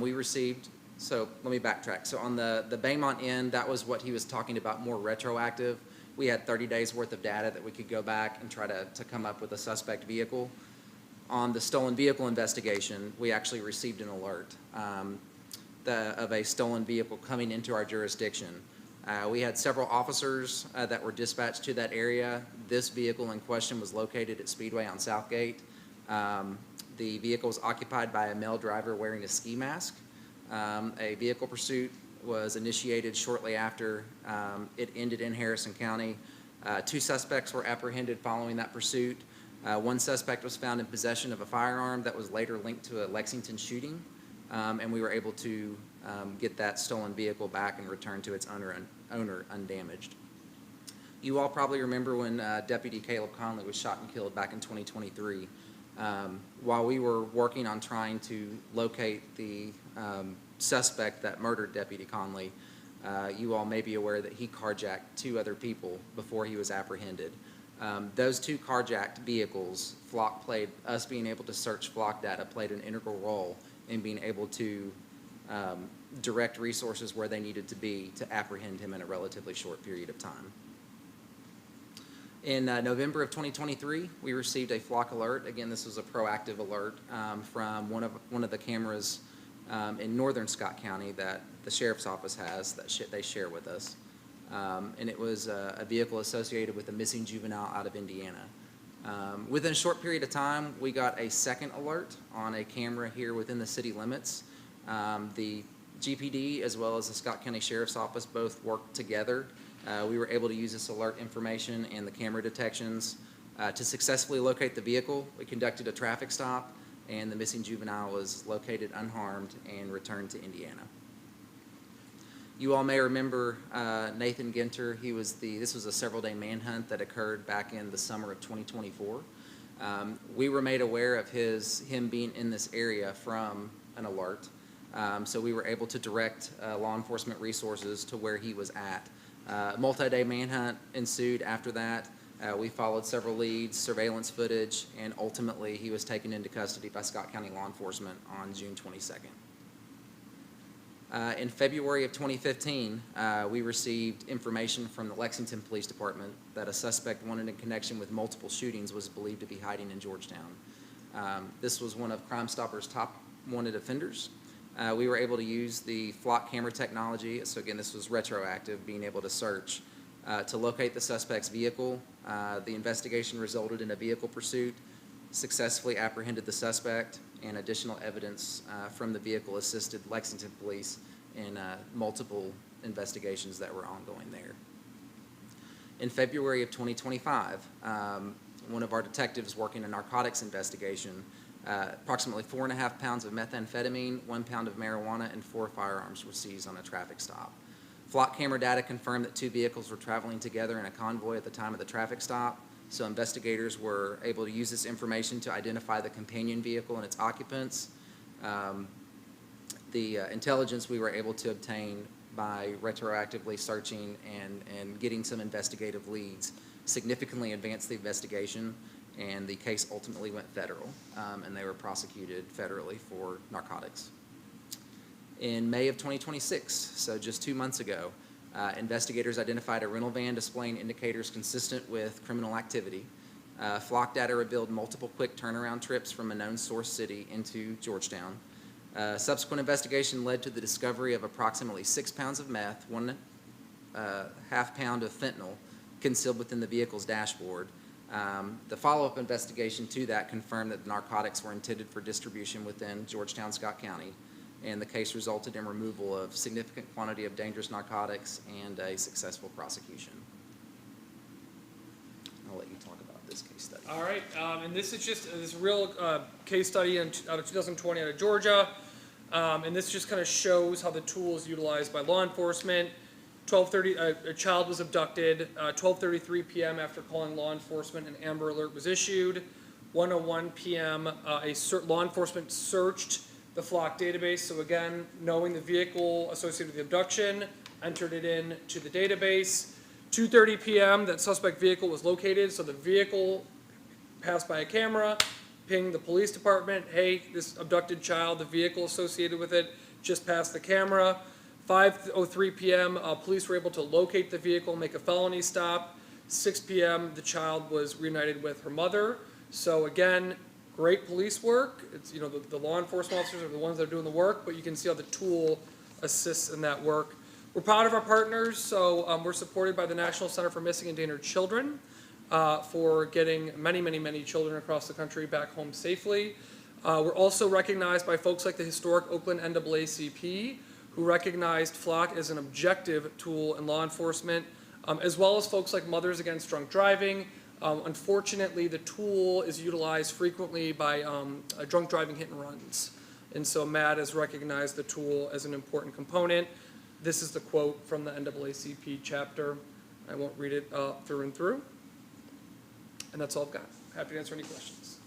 we received, so let me backtrack. So on the Baymont end, that was what he was talking about, more retroactive. We had 30 days worth of data that we could go back and try to come up with a suspect vehicle. On the stolen vehicle investigation, we actually received an alert of a stolen vehicle coming into our jurisdiction. We had several officers that were dispatched to that area. This vehicle in question was located at Speedway on Southgate. The vehicle was occupied by a male driver wearing a ski mask. A vehicle pursuit was initiated shortly after it ended in Harrison County. 2 suspects were apprehended following that pursuit. One suspect was found in possession of a firearm that was later linked to a Lexington shooting, and we were able to get that stolen vehicle back and return to its owner undamaged. You all probably remember when Deputy Caleb Conley was shot and killed back in 2023. While we were working on trying to locate the suspect that murdered Deputy Conley, you all may be aware that he carjacked 2 other people before he was apprehended. Those 2 carjacked vehicles, us being able to search Flock data played an integral role in being able to direct resources where they needed to be to apprehend him in a relatively short period of time. In November of 2023, we received a Flock alert. Again, this was a proactive alert from one of the cameras in northern Scott County that the sheriff's office has that they share with us. And it was a vehicle associated with a missing juvenile out of Indiana. Within a short period of time, we got a second alert on a camera here within the city limits. The GPD as well as the Scott County Sheriff's Office both worked together. We were able to use this alert information and the camera detections to successfully locate the vehicle. We conducted a traffic stop, and the missing juvenile was located unharmed and returned to Indiana. You all may remember Nathan Ginter. This was a several-day manhunt that occurred back in the summer of 2024. We were made aware of him being in this area from an alert. So we were able to direct law enforcement resources to where he was at. Multi-day manhunt ensued after that. We followed several leads, surveillance footage, and ultimately he was taken into custody by Scott County law enforcement on June 22nd. In February of 2015, we received information from the Lexington Police Department that a suspect wanted in connection with multiple shootings was believed to be hiding in Georgetown. This was one of Crime Stopper's top wanted offenders. We were able to use the flock camera technology. So again, this was retroactive, being able to search to locate the suspect's vehicle. The investigation resulted in a vehicle pursuit, successfully apprehended the suspect, and additional evidence from the vehicle assisted Lexington Police in multiple investigations that were ongoing there. In February of 2025, one of our detectives working a narcotics investigation, approximately 4.5 pounds of methamphetamine, 1 pound of marijuana, and 4 firearms were seized on a traffic stop. Flock camera data confirmed that 2 vehicles were traveling together in a convoy at the time of the traffic stop. So investigators were able to use this information to identify the companion vehicle and its occupants. The intelligence we were able to obtain by retroactively searching and getting some investigative leads significantly advanced the investigation, and the case ultimately went federal, and they were prosecuted federally for narcotics. In May of 2026, so just 2 months ago, investigators identified a rental van displaying indicators consistent with criminal activity. Flock data revealed multiple quick turnaround trips from a known source city into Georgetown. Subsequent investigation led to the discovery of approximately 6 pounds of meth, 1.5 pound of fentanyl concealed within the vehicle's dashboard. The follow-up investigation to that confirmed that the narcotics were intended for distribution within Georgetown, Scott County, and the case resulted in removal of significant quantity of dangerous narcotics and a successful prosecution. I'll let you talk about this case study. All right, and this is just this real case study out of 2020 out of Georgia, and this just kind of shows how the tool is utilized by law enforcement. 12:30, a child was abducted. 12:33 p.m. after calling law enforcement, an Amber Alert was issued. 1:01 p.m. Law enforcement searched the flock database. So again, knowing the vehicle associated with the abduction, entered it in to the database. 2:30 p.m. that suspect vehicle was located. So the vehicle passed by a camera, pinged the police department. Hey, this abducted child, the vehicle associated with it, just passed the camera. 5:03 p.m. Police were able to locate the vehicle, make a felony stop. 6 p.m. the child was reunited with her mother. So again, great police work. It's, you know, the law enforcement officers are the ones that are doing the work, but you can see how the tool assists in that work. We're proud of our partners, so we're supported by the National Center for Missing and Endangered Children for getting many, many, many children across the country back home safely. We're also recognized by folks like the historic Oakland NAACP, who recognized flock as an objective tool in law enforcement, as well as folks like Mothers Against Drunk Driving. Unfortunately, the tool is utilized frequently by drunk driving hit and runs. And so MAD has recognized the tool as an important component. This is the quote from the NAACP chapter. I won't read it through and through. And that's all I've got. Happy to answer any questions.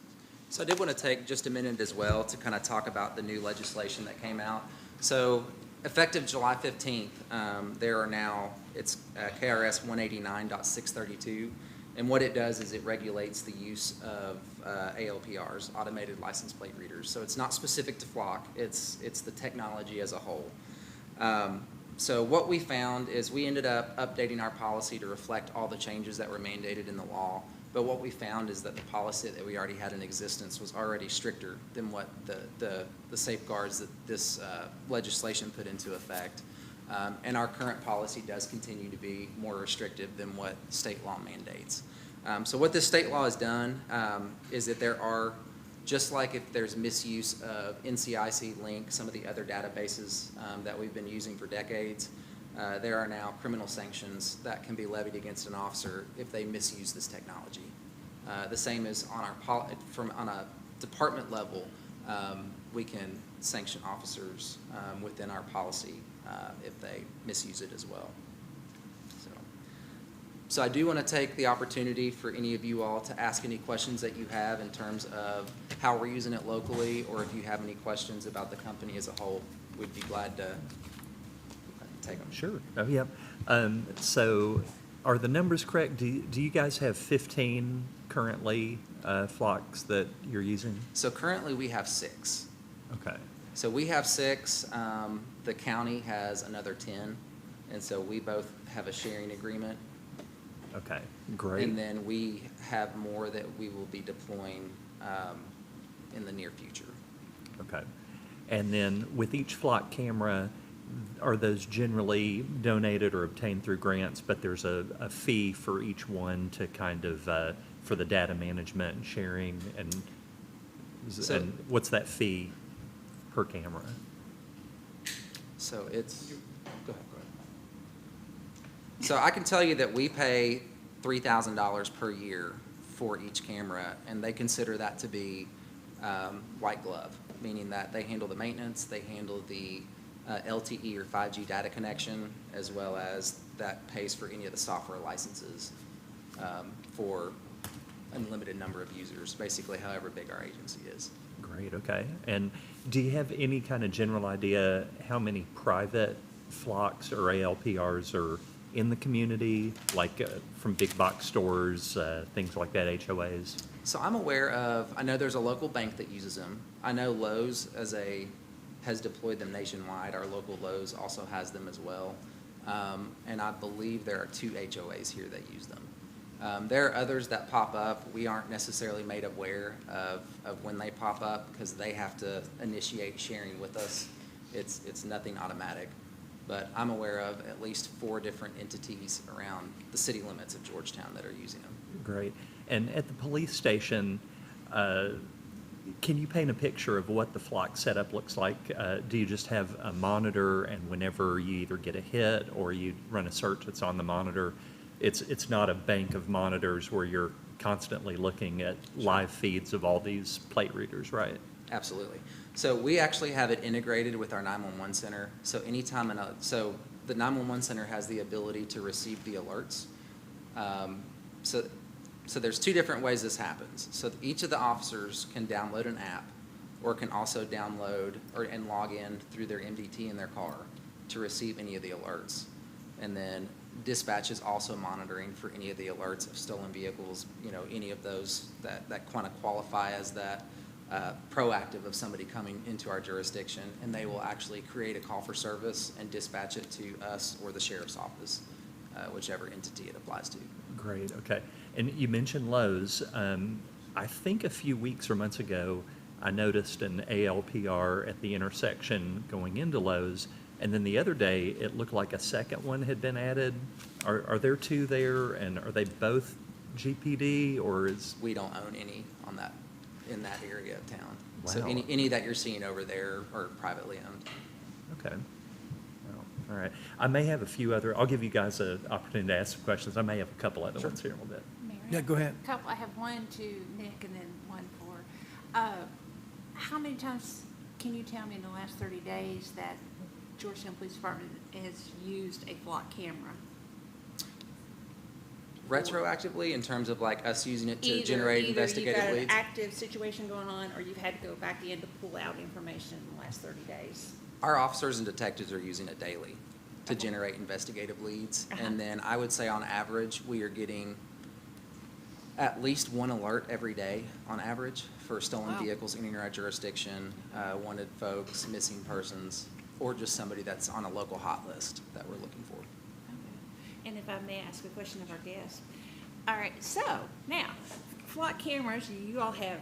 So I did want to take just a minute as well to kind of talk about the new legislation that came out. So effective July 15th, there are now, it's KRS 189.632. And what it does is it regulates the use of ALPRs, automated license plate readers. So it's not specific to flock, it's the technology as a whole. So what we found is we ended up updating our policy to reflect all the changes that were mandated in the law. But what we found is that the policy that we already had in existence was already stricter than what the safeguards that this legislation put into effect. And our current policy does continue to be more restrictive than what state law mandates. So what this state law has done is that there are just like if there's misuse of NCIC Link, some of the other databases that we've been using for decades, there are now criminal sanctions that can be levied against an officer if they misuse this technology. The same is on on a department level, we can sanction officers within our policy if they misuse it as well. So I do want to take the opportunity for any of you all to ask any questions that you have in terms of how we're using it locally, or if you have any questions about the company as a whole, we'd be glad to take them. Sure. Oh, yeah. So are the numbers correct? Do you guys have 15 currently flocks that you're using? So currently we have 6. Okay. So we have 6. The county has another 10. And so we both have a sharing agreement. Okay, great. And then we have more that we will be deploying in the near future. Okay. And then with each flock camera, are those generally donated or obtained through grants, but there's a fee for each one to kind of, for the data management and sharing, and what's that fee per camera? So it's, go ahead. So I can tell you that we pay $3,000 per year for each camera, and they consider that to be white glove, meaning that they handle the maintenance, they handle the LTE or 5G data connection, as well as that pays for any of the software licenses for unlimited number of users, basically however big our agency is. Great, okay. And do you have any kind of general idea how many private flocks or ALPRs are in the community, like from big box stores, things like that, HOAs? So I'm aware of, I know there's a local bank that uses them. I know Lowe's has deployed them nationwide. Our local Lowe's also has them as well. And I believe there are 2 HOAs here that use them. There are others that pop up. We aren't necessarily made aware of when they pop up because they have to initiate sharing with us. It's nothing automatic. But I'm aware of at least 4 different entities around the city limits of Georgetown that are using them. Great. And at the police station, can you paint a picture of what the flock setup looks like? Do you just have a monitor, and whenever you either get a hit or you run a search that's on the monitor, it's not a bank of monitors where you're constantly looking at live feeds of all these plate readers, right? Absolutely. So we actually have it integrated with our 911 center. So anytime, so the 911 center has the ability to receive the alerts. So there's 2 different ways this happens. So each of the officers can download an app, or can also download and log in through their MDT in their car to receive any of the alerts. And then dispatch is also monitoring for any of the alerts of stolen vehicles, any of those that kind of qualify as that proactive of somebody coming into our jurisdiction, and they will actually create a call for service and dispatch it to us or the sheriff's office, whichever entity it applies to. Great, okay. And you mentioned Lowe's. I think a few weeks or months ago, I noticed an ALPR at the intersection going into Lowe's, and then the other day, it looked like a second one had been added. Are there 2 there, and are they both GPD, or is? We don't own any on that, in that area of town. Wow. So any that you're seeing over there are privately owned. Okay. Well, all right. I may have a few other, I'll give you guys an opportunity to ask some questions. I may have a couple other ones here in a little bit. Yeah, go ahead. I have one to Nick and then one for, how many times can you tell me in the last 30 days that Georgetown Police Department has used a flock camera? Retroactively, in terms of like us using it to generate investigative Either you've leads? got an active situation going on, or you've had to go back in to pull out information in the last 30 days. Our officers and detectives are using it daily to generate investigative leads. And then I would say on average, we are getting at least 1 alert every day on average for stolen vehicles entering our jurisdiction, wanted folks, missing persons, or just somebody that's on a local hot list that we're looking for. And if I may ask a question of our guest. All right, so now, flock cameras, you all have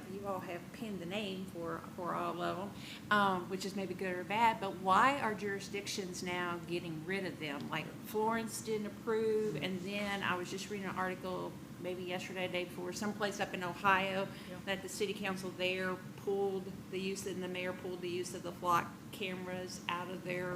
pinned the name for all of them, which is maybe good or bad, but why are jurisdictions now getting rid of them? Like Florence didn't approve, and then I was just reading an article maybe yesterday, the day before, someplace up in Ohio that the city council there pulled the use, and the mayor pulled the use of the flock cameras out of their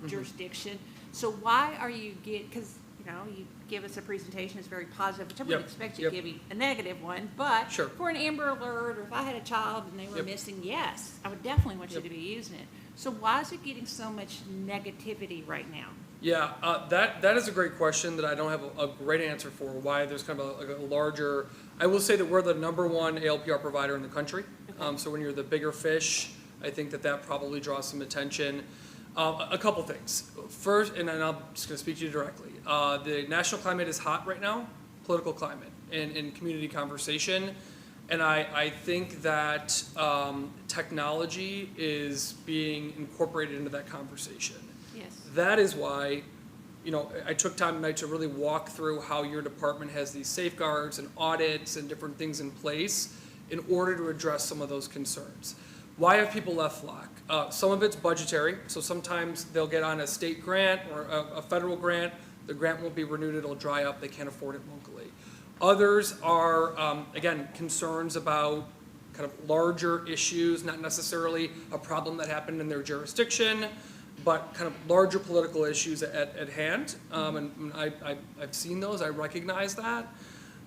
jurisdiction. So why are you because, you give us a presentation, it's very positive, which I wouldn't Yep, expect you yep. to give me a negative one, but Sure. for an Amber Alert, or if I had a child and they were Yep. missing, yes, I would definitely want you Yep. to be using it. So why is it getting so much negativity right now? Yeah, that is a great question that I don't have a great answer for, why there's kind of a larger, I will say that we're the #1 ALPR provider in the country. So when you're the bigger fish, I think that probably draws some attention. A couple things. First, and then I'm just going to speak to you directly. The national climate is hot right now, political climate, and community conversation. And I think that technology is being incorporated into that conversation. Yes. That is why, I took time tonight to really walk through how your department has these safeguards and audits and different things in place in order to address some of those concerns. Why have people left Flock? Some of it's budgetary, so sometimes they'll get on a state grant or a federal grant. The grant won't be renewed, it'll dry up, they can't afford it locally. Others are, again, concerns about kind of larger issues, not necessarily a problem that happened in their jurisdiction, but kind of larger political issues at hand. And I've seen those, I recognize that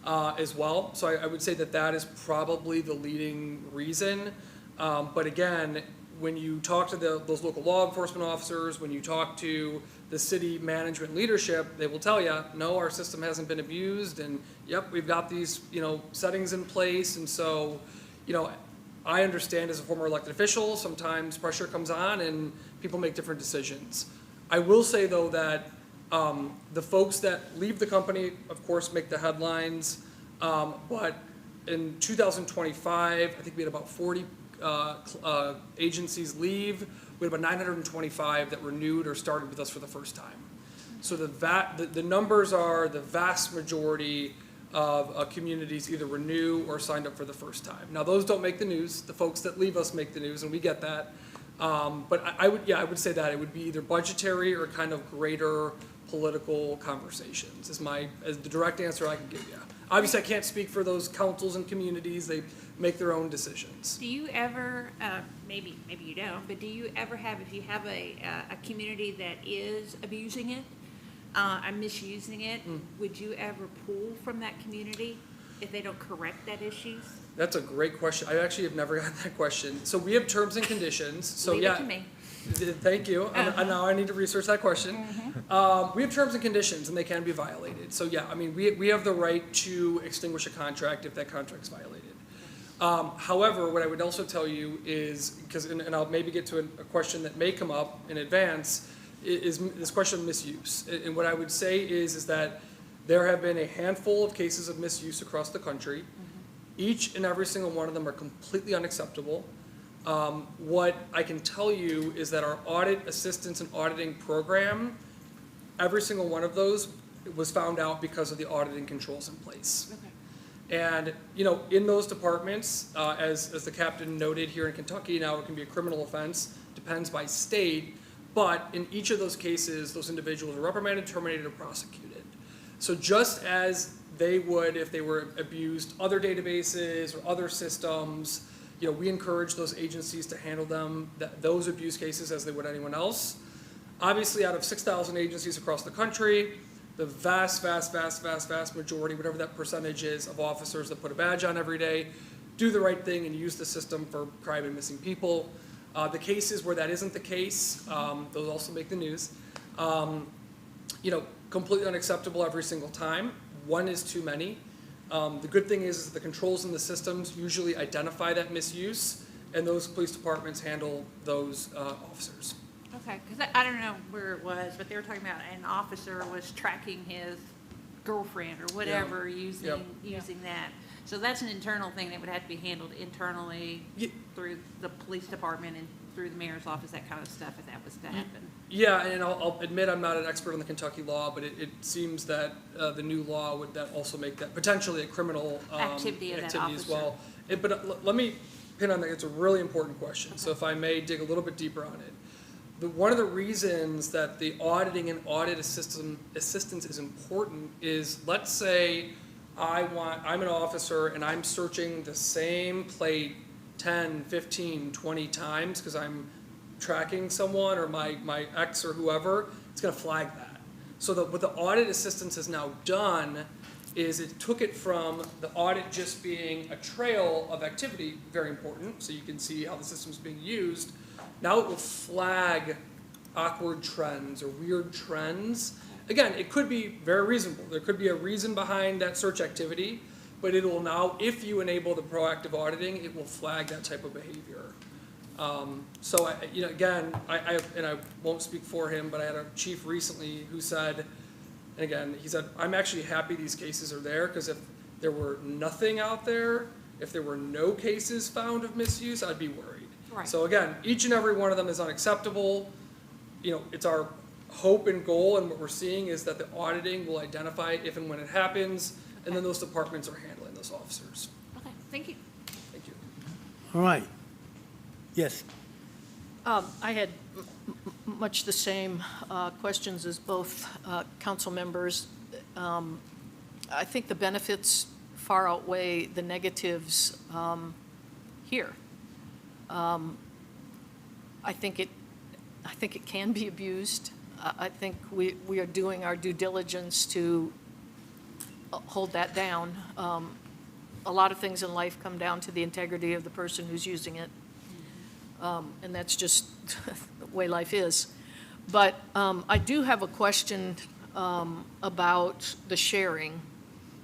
as well. So I would say that is probably the leading reason. But again, when you talk to those local law enforcement officers, when you talk to the city management leadership, they will tell you, no, our system hasn't been abused, and yep, we've got these, settings in place. And so, I understand as a former elected official, sometimes pressure comes on and people make different decisions. I will say though that the folks that leave the company, of course, make the headlines, but in 2025, I think we had about 40 agencies leave. We had about 925 that renewed or started with us for the first time. So the numbers are the vast majority of communities either renew or signed up for the first time. Now those don't make the news. The folks that leave us make the news, and we get that. But I would say that it would be either budgetary or kind of greater political conversations is the direct answer I can give you. Obviously, I can't speak for those councils and communities. They make their own decisions. Do you ever, maybe you don't, but do you ever have, if you have a community that is abusing it, and misusing it, would you ever pull from that community if they don't correct that issues? That's a great question. I actually have never gotten that question. So we have terms and conditions. So Leave yeah. it to me. Thank you. And now I need to research that question. We have terms and conditions, and they can be violated. So yeah, I mean, we have the right to extinguish a contract if that contract's violated. However, what I would also tell you is, and I'll maybe get to a question that may come up in advance, is this question of misuse. And what I would say is that there have been a handful of cases of misuse across the country. Each and every single one of them are completely unacceptable. What I can tell you is that our audit assistance and auditing program, every single one of those was found out because of the auditing controls in place. Okay. And, in those departments, as the captain noted here in Kentucky, now it can be a criminal offense, depends by state, but in each of those cases, those individuals are reprimanded, terminated, or prosecuted. So just as they would if they were abused other databases or other systems, we encourage those agencies to handle those abuse cases as they would anyone else. Obviously, out of 6,000 agencies across the country, the vast majority, whatever that percentage is, of officers that put a badge on every day, do the right thing and use the system for crime and missing people. The cases where that isn't the case, those also make the news. Completely unacceptable every single time. One is too many. The good thing is the controls in the systems usually identify that misuse, and those police departments handle those officers. Okay, because I don't know where it was, but they were talking about an officer was tracking his girlfriend or whatever using that. So that's an internal thing that would have to be handled internally through the police department and through the mayor's office, that kind of stuff, if that was to happen. Yeah, and I'll admit I'm not an expert on the Kentucky law, but it seems that the new law would that also make that potentially a criminal activity of that as well. But let me pin on that. It's a really important question. Okay. So if I may dig a little bit deeper on it. One of the reasons that the auditing and audit assistance is important is, let's say I'm an officer and I'm searching the same plate 10, 15, 20 times because I'm tracking someone or my ex or whoever, it's gonna flag that. So what the audit assistance has now done is it took it from the audit just being a trail of activity, very important, so you can see how the system's being used. Now it will flag awkward trends or weird trends. Again, it could be very reasonable. There could be a reason behind that search activity, but it will now, if you enable the proactive auditing, it will flag that type of behavior. So again, I won't speak for him, but I had a chief recently who said, and again, he said, I'm actually happy these cases are there, because if there were nothing out there, if there were no cases found of misuse, I'd be worried. Right. So again, each and every one of them is unacceptable. It's our hope and goal, and what we're seeing is that the auditing will identify it if and when it happens, and then those departments are handling those officers. Okay, thank you. Thank you. All right. Yes. I had much the same questions as both council members. I think the benefits far outweigh the negatives here. I think it can be abused. I think we are doing our due diligence to hold that down. A lot of things in life come down to the integrity of the person who's using it. And that's just the way life is. But I do have a question about the sharing,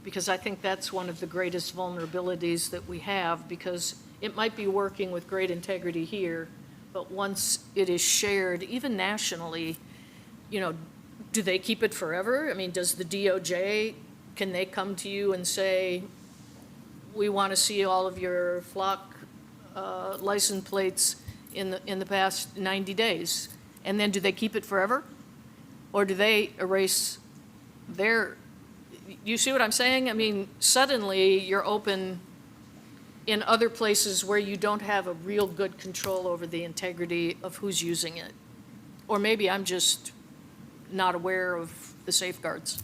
because I think that's one of the greatest vulnerabilities that we have, because it might be working with great integrity here, but once it is shared, even nationally, do they keep it forever? I mean, does the DOJ, can they come to you and say, we want to see all of your flock license plates in the past 90 days? And then do they keep it forever? Or do they erase their, you see what I'm saying? I mean, suddenly you're open in other places where you don't have a real good control over the integrity of who's using it. Or maybe I'm just not aware of the safeguards.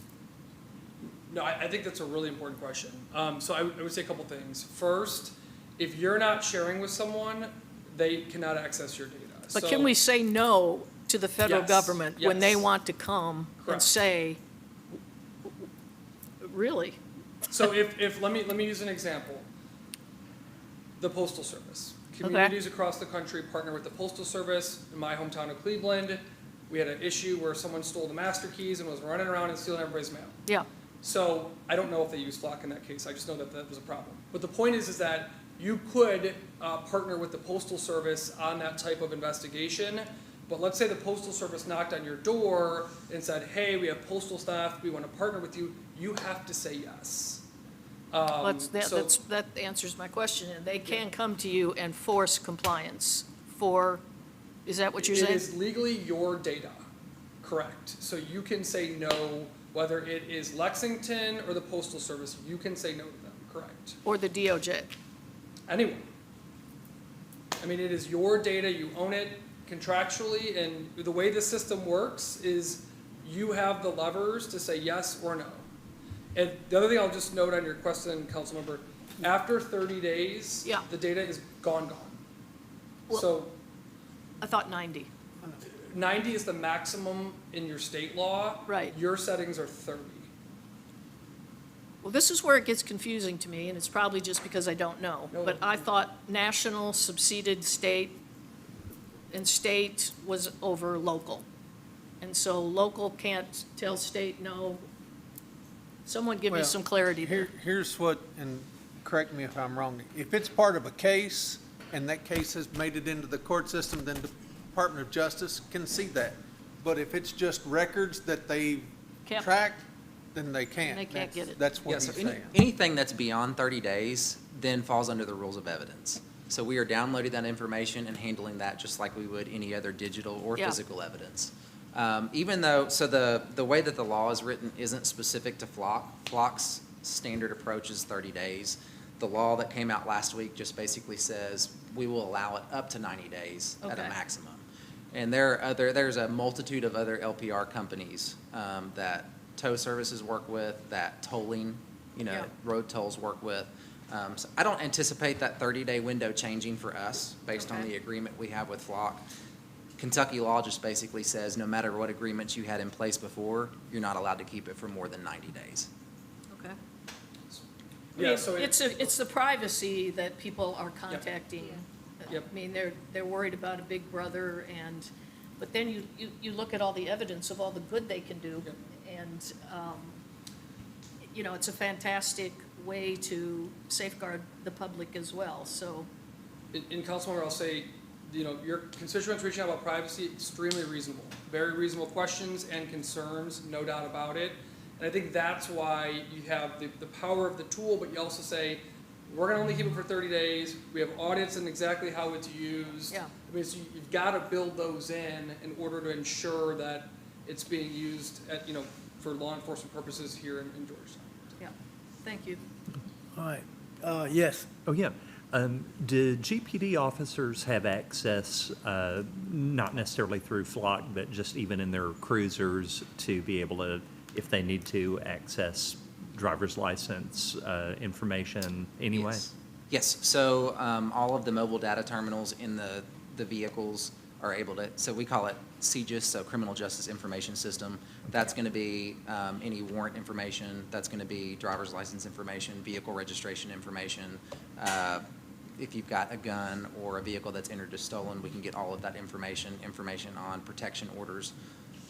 No, I think that's a really important question. So I would say a couple things. First, if you're not sharing with someone, they cannot access your data. But can we say no to the federal Yes, government when they yes. want to come and Correct. say, really? So if let me use an example. The Postal Service. Communities across the country partner with the Postal Service. In my hometown of Cleveland, we had an issue where someone stole the master keys and was running around and stealing everybody's mail. Yeah. So I don't know if they use flock in that case. I just know that that was a problem. But the point is that you could partner with the Postal Service on that type of investigation. But let's say the Postal Service knocked on your door and said, hey, we have postal staff, we want to partner with you. You have to say yes. That answers my question. And they can come to you and force compliance for, is that what you're saying? It is legally your data, correct. So you can say no, whether it is Lexington or the Postal Service, you can say no to them, correct. Or the DOJ? Anyone. I mean, it is your data, you own it contractually, and the way the system works is you have the levers to say yes or no. And the other thing I'll just note on your question, Councilmember, after 30 days, the data is gone. Well, So I thought 90. 90 is the maximum in your state law. Right. Your settings are 30. Well, this is where it gets confusing to me, and it's probably just because I don't know. No. But I thought national subsided state and state was over local. And so local can't tell state no. Someone give me some clarity there. Here's what, and correct me if I'm wrong, if it's part of a case and that case has made it into the court system, then the Department of Justice can see that. But if it's just records that they track, then they can't. They can't get it. That's what Yes, he's sir. saying. Anything that's beyond 30 days then falls under the rules of evidence. So we are downloading that information and handling that just like we would any other digital or physical evidence. Even though, so the way that the law is written isn't specific to flock. Flock's standard approach is 30 days. The law that came out last week just basically says we will allow it up to 90 days at a maximum. And there's a multitude of other LPR companies that tow services work with, that tolling Yeah. road tolls work with. So I don't anticipate that 30-day window changing for us based on Okay. the agreement we have with Flock. Kentucky law just basically says no matter what agreements you had in place before, you're not allowed to keep it for more than 90 days. Okay. Yeah, so It's the privacy that people are contacting. Yep. I mean, they're worried about a big brother but then you look at all the evidence of all the good they can do. Yep. And, it's a fantastic way to safeguard the public as well, so. In Councilmember, I'll say, your constituents reaching out about privacy, extremely reasonable. Very reasonable questions and concerns, no doubt about it. And I think that's why you have the power of the tool, but you also say, we're gonna only keep it for 30 days. We have audits and exactly how it's used. Yeah. I mean, so you've gotta build those in order to ensure that it's being used for law enforcement purposes here in Georgetown. Yeah, thank you. All right, yes. Oh, yeah. Do GPD officers have access, not necessarily through Flock, but just even in their cruisers to be able to, if they need to, access driver's license information anyway? Yes, so all of the mobile data terminals in the vehicles are able to, so we call it CJIS, so Criminal Justice Information System. That's going to be any warrant information, that's going to be driver's license information, vehicle registration information. If you've got a gun or a vehicle that's entered as stolen, we can get all of that information on protection orders.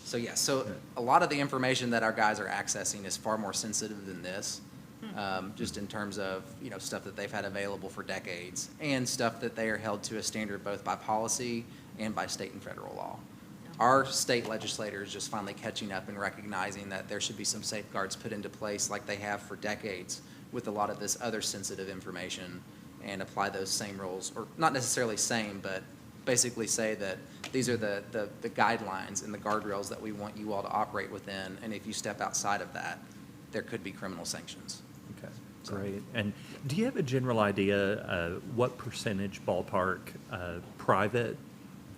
So yes, so a lot of the information that our guys are accessing is far more sensitive than this, just in terms of, stuff that they've had available for decades and stuff that they are held to a standard both by policy and by state and federal law. Our state legislators just finally catching up and recognizing that there should be some safeguards put into place like they have for decades with a lot of this other sensitive information and apply those same rules, or not necessarily same, but basically say that these are the guidelines and the guardrails that we want you all to operate within, and if you step outside of that, there could be criminal sanctions. Okay, great. And do you have a general idea what percentage ballpark private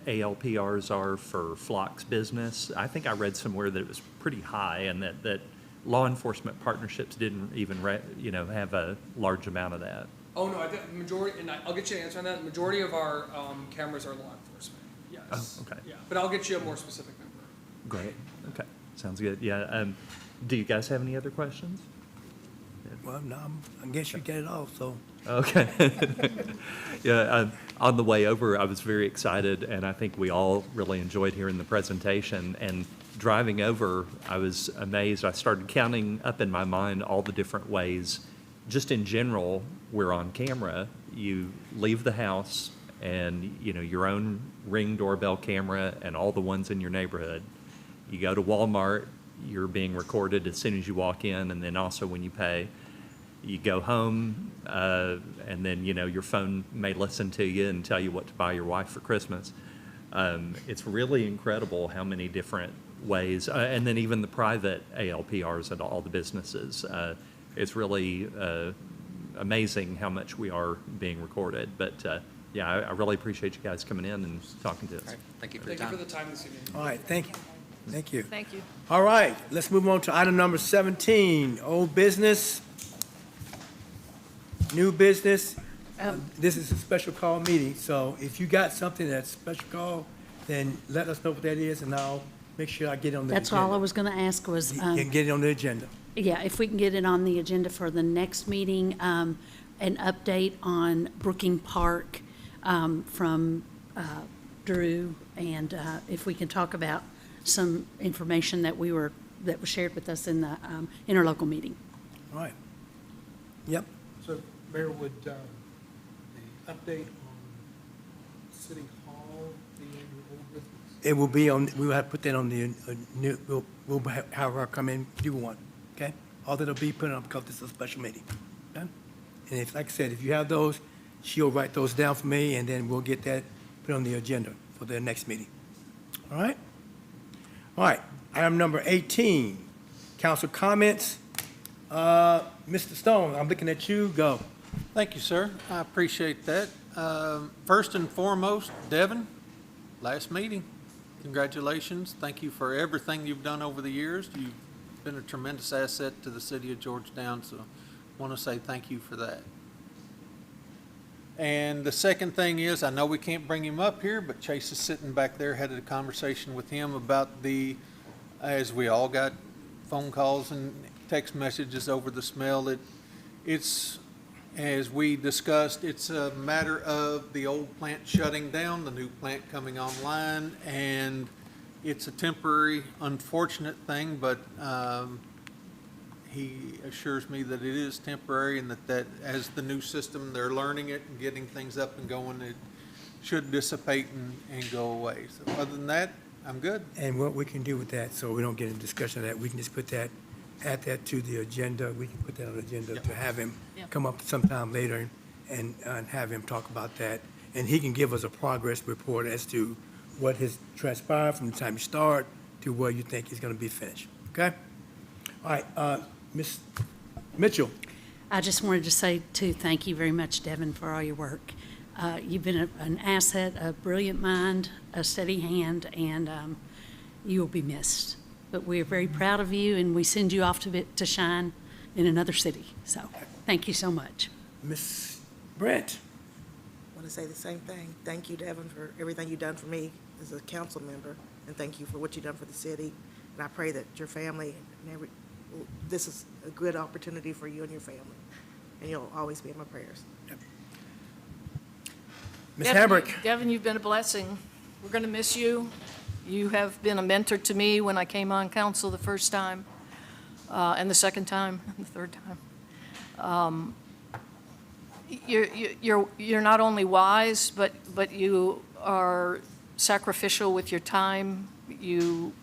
ALPRs are for Flock's business? I think I read somewhere that it was pretty high and that law enforcement partnerships didn't even have a large amount of that. Oh, no, I think the majority, and I'll get you an answer on that. The majority of our cameras are law enforcement, yes. Oh, okay. Yeah, but I'll get you a more specific number. Great. Okay, sounds good. Yeah. Do you guys have any other questions? Well, no, I guess you get it all, so. Okay. Yeah, on the way over, I was very excited, and I think we all really enjoyed hearing the presentation. And driving over, I was amazed. I started counting up in my mind all the different ways, just in general, we're on camera. You leave the house, and your own Ring doorbell camera and all the ones in your neighborhood. You go to Walmart, you're being recorded as soon as you walk in, and then also when you pay. You go home, and then, your phone may listen to you and tell you what to buy your wife for Christmas. It's really incredible how many different ways, and then even the private ALPRs at all the businesses. It's really amazing how much we are being recorded. But, yeah, I really appreciate you guys coming in and talking to us. All right, thank you for your Thank time. you for the time this evening. All right, thank you. Thank you. Thank you. All right, let's move on to item number 17, old business. New business. This is a special call meeting, so if you got something that's special call, then let us know what that is, and I'll make sure I get it on the agenda. That's all I was going to ask was, You can get it on the agenda. yeah, if we can get it on the agenda for the next meeting, an update on Brooking Park from Drew, and if we can talk about some information that was shared with us in the interlocal meeting. All right. Yep. So, Mayor, would the update on City Hall be in your old business? It will be on, we'll have to put that on the, new. We'll have her come in, do one, okay? All that'll be put on because this is a special meeting, okay? And if, like I said, if you have those, she'll write those down for me, and then we'll get that put on the agenda for the next meeting. All right? All right, item number 18, council comments. Mr. Stone, I'm looking at you, go. Thank you, sir. I appreciate that. First and foremost, Devin, last meeting. Congratulations. Thank you for everything you've done over the years. You've been a tremendous asset to the city of Georgetown, so want to say thank you for that. And the second thing is, I know we can't bring him up here, but Chase is sitting back there, had a conversation with him about as we all got phone calls and text messages over the smell, it's, as we discussed, it's a matter of the old plant shutting down, the new plant coming online, and it's a temporary, unfortunate thing, but he assures me that it is temporary and that as the new system, they're learning it and getting things up and going, it should dissipate and go away. So other than that, I'm good. And what we can do with that, so we don't get into discussion of that, we can just put that, add that to the agenda. We can put that on the agenda to have him come up sometime later and have him talk about that. And he can give us a progress report as to what has transpired from the time you start to where you think he's going to be finished. Okay? All right, Ms. Mitchell. I just wanted to say, too, thank you very much, Devin, for all your work. You've been an asset, a brilliant mind, a steady hand, and you will be missed. But we are very proud of you, and we send you off to shine in another city. So thank you so much. Ms. Brent. I want to say the same thing. Thank you, Devin, for everything you've done for me as a council member, and thank you for what you've done for the city. And I pray that your family, this is a good opportunity for you and your family, and you'll always be in my prayers. Ms. Hambrick. Devin, you've been a blessing. We're going to miss you. You have been a mentor to me when I came on council the first time, and the second time, and the third time. You're not only wise, but you are sacrificial with your time. You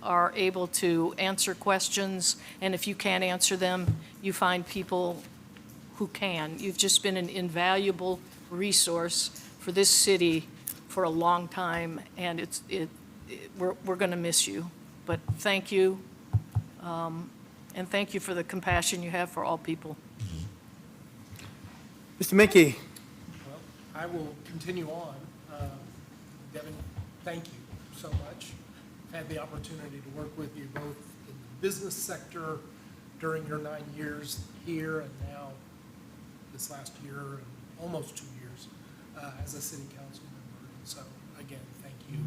are able to answer questions, and if you can't answer them, you find people who can. You've just been an invaluable resource for this city for a long time, and we're going to miss you. But thank you, and thank you for the compassion you have for all people. Mr. Mickey. Well, I will continue on. Devin, thank you so much. I've had the opportunity to work with you both in the business sector during your 9 years here and now this last year and almost 2 years as a city council member. And so, again, thank you.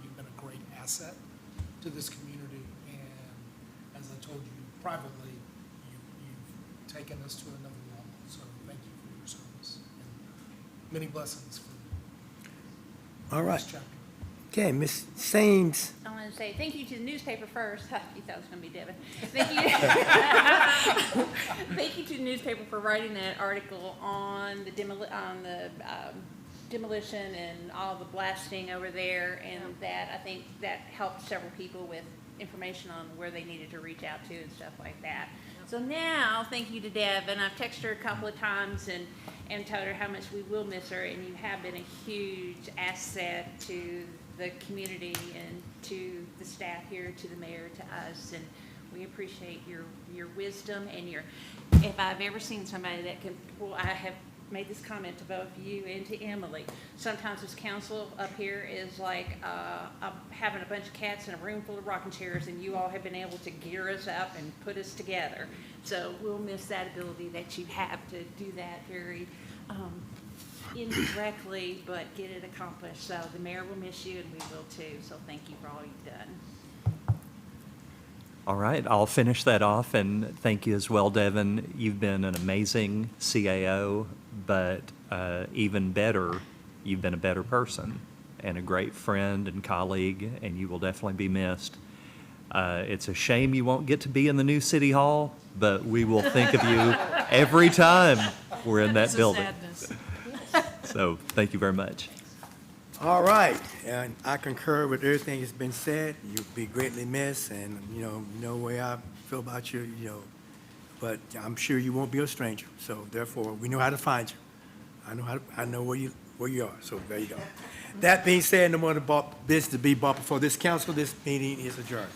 You've been a great asset to this community. And as I told you privately, you've taken us to another level. So thank you for your service and many blessings for All right. this chapter. Okay, Ms. Saines. I want to say thank you to the newspaper first. You thought it was going to be Devin. Thank you. Thank you to the newspaper for writing that article on the demolition and all the blasting over there, and that I think that helped several people with information on where they needed to reach out to and stuff like that. So now, thank you to Devin. I've texted her a couple of times and told her how much we will miss her, and you have been a huge asset to the community and to the staff here, to the mayor, to us, and we appreciate your wisdom and if I've ever seen somebody that can, well, I have made this comment to both you and to Emily. Sometimes this council up here is like having a bunch of cats in a room full of rocking chairs, and you all have been able to gear us up and put us together. So we'll miss that ability that you have to do that very indirectly, but get it accomplished. So the mayor will miss you, and we will too. So thank you for all you've done. All right, I'll finish that off, and thank you as well, Devin. You've been an amazing CAO, but even better, you've been a better person and a great friend and colleague, and you will definitely be missed. It's a shame you won't get to be in the new City Hall, but we will think of you every time we're in that building. So thank you very much. All right, and I concur with everything that's been said. You'll be greatly missed, and you know the way I feel about you, but I'm sure you won't be a stranger. So therefore, we know how to find you. I know where you are. So there you go. That being said, no more business to be brought before this council. This meeting is adjourned.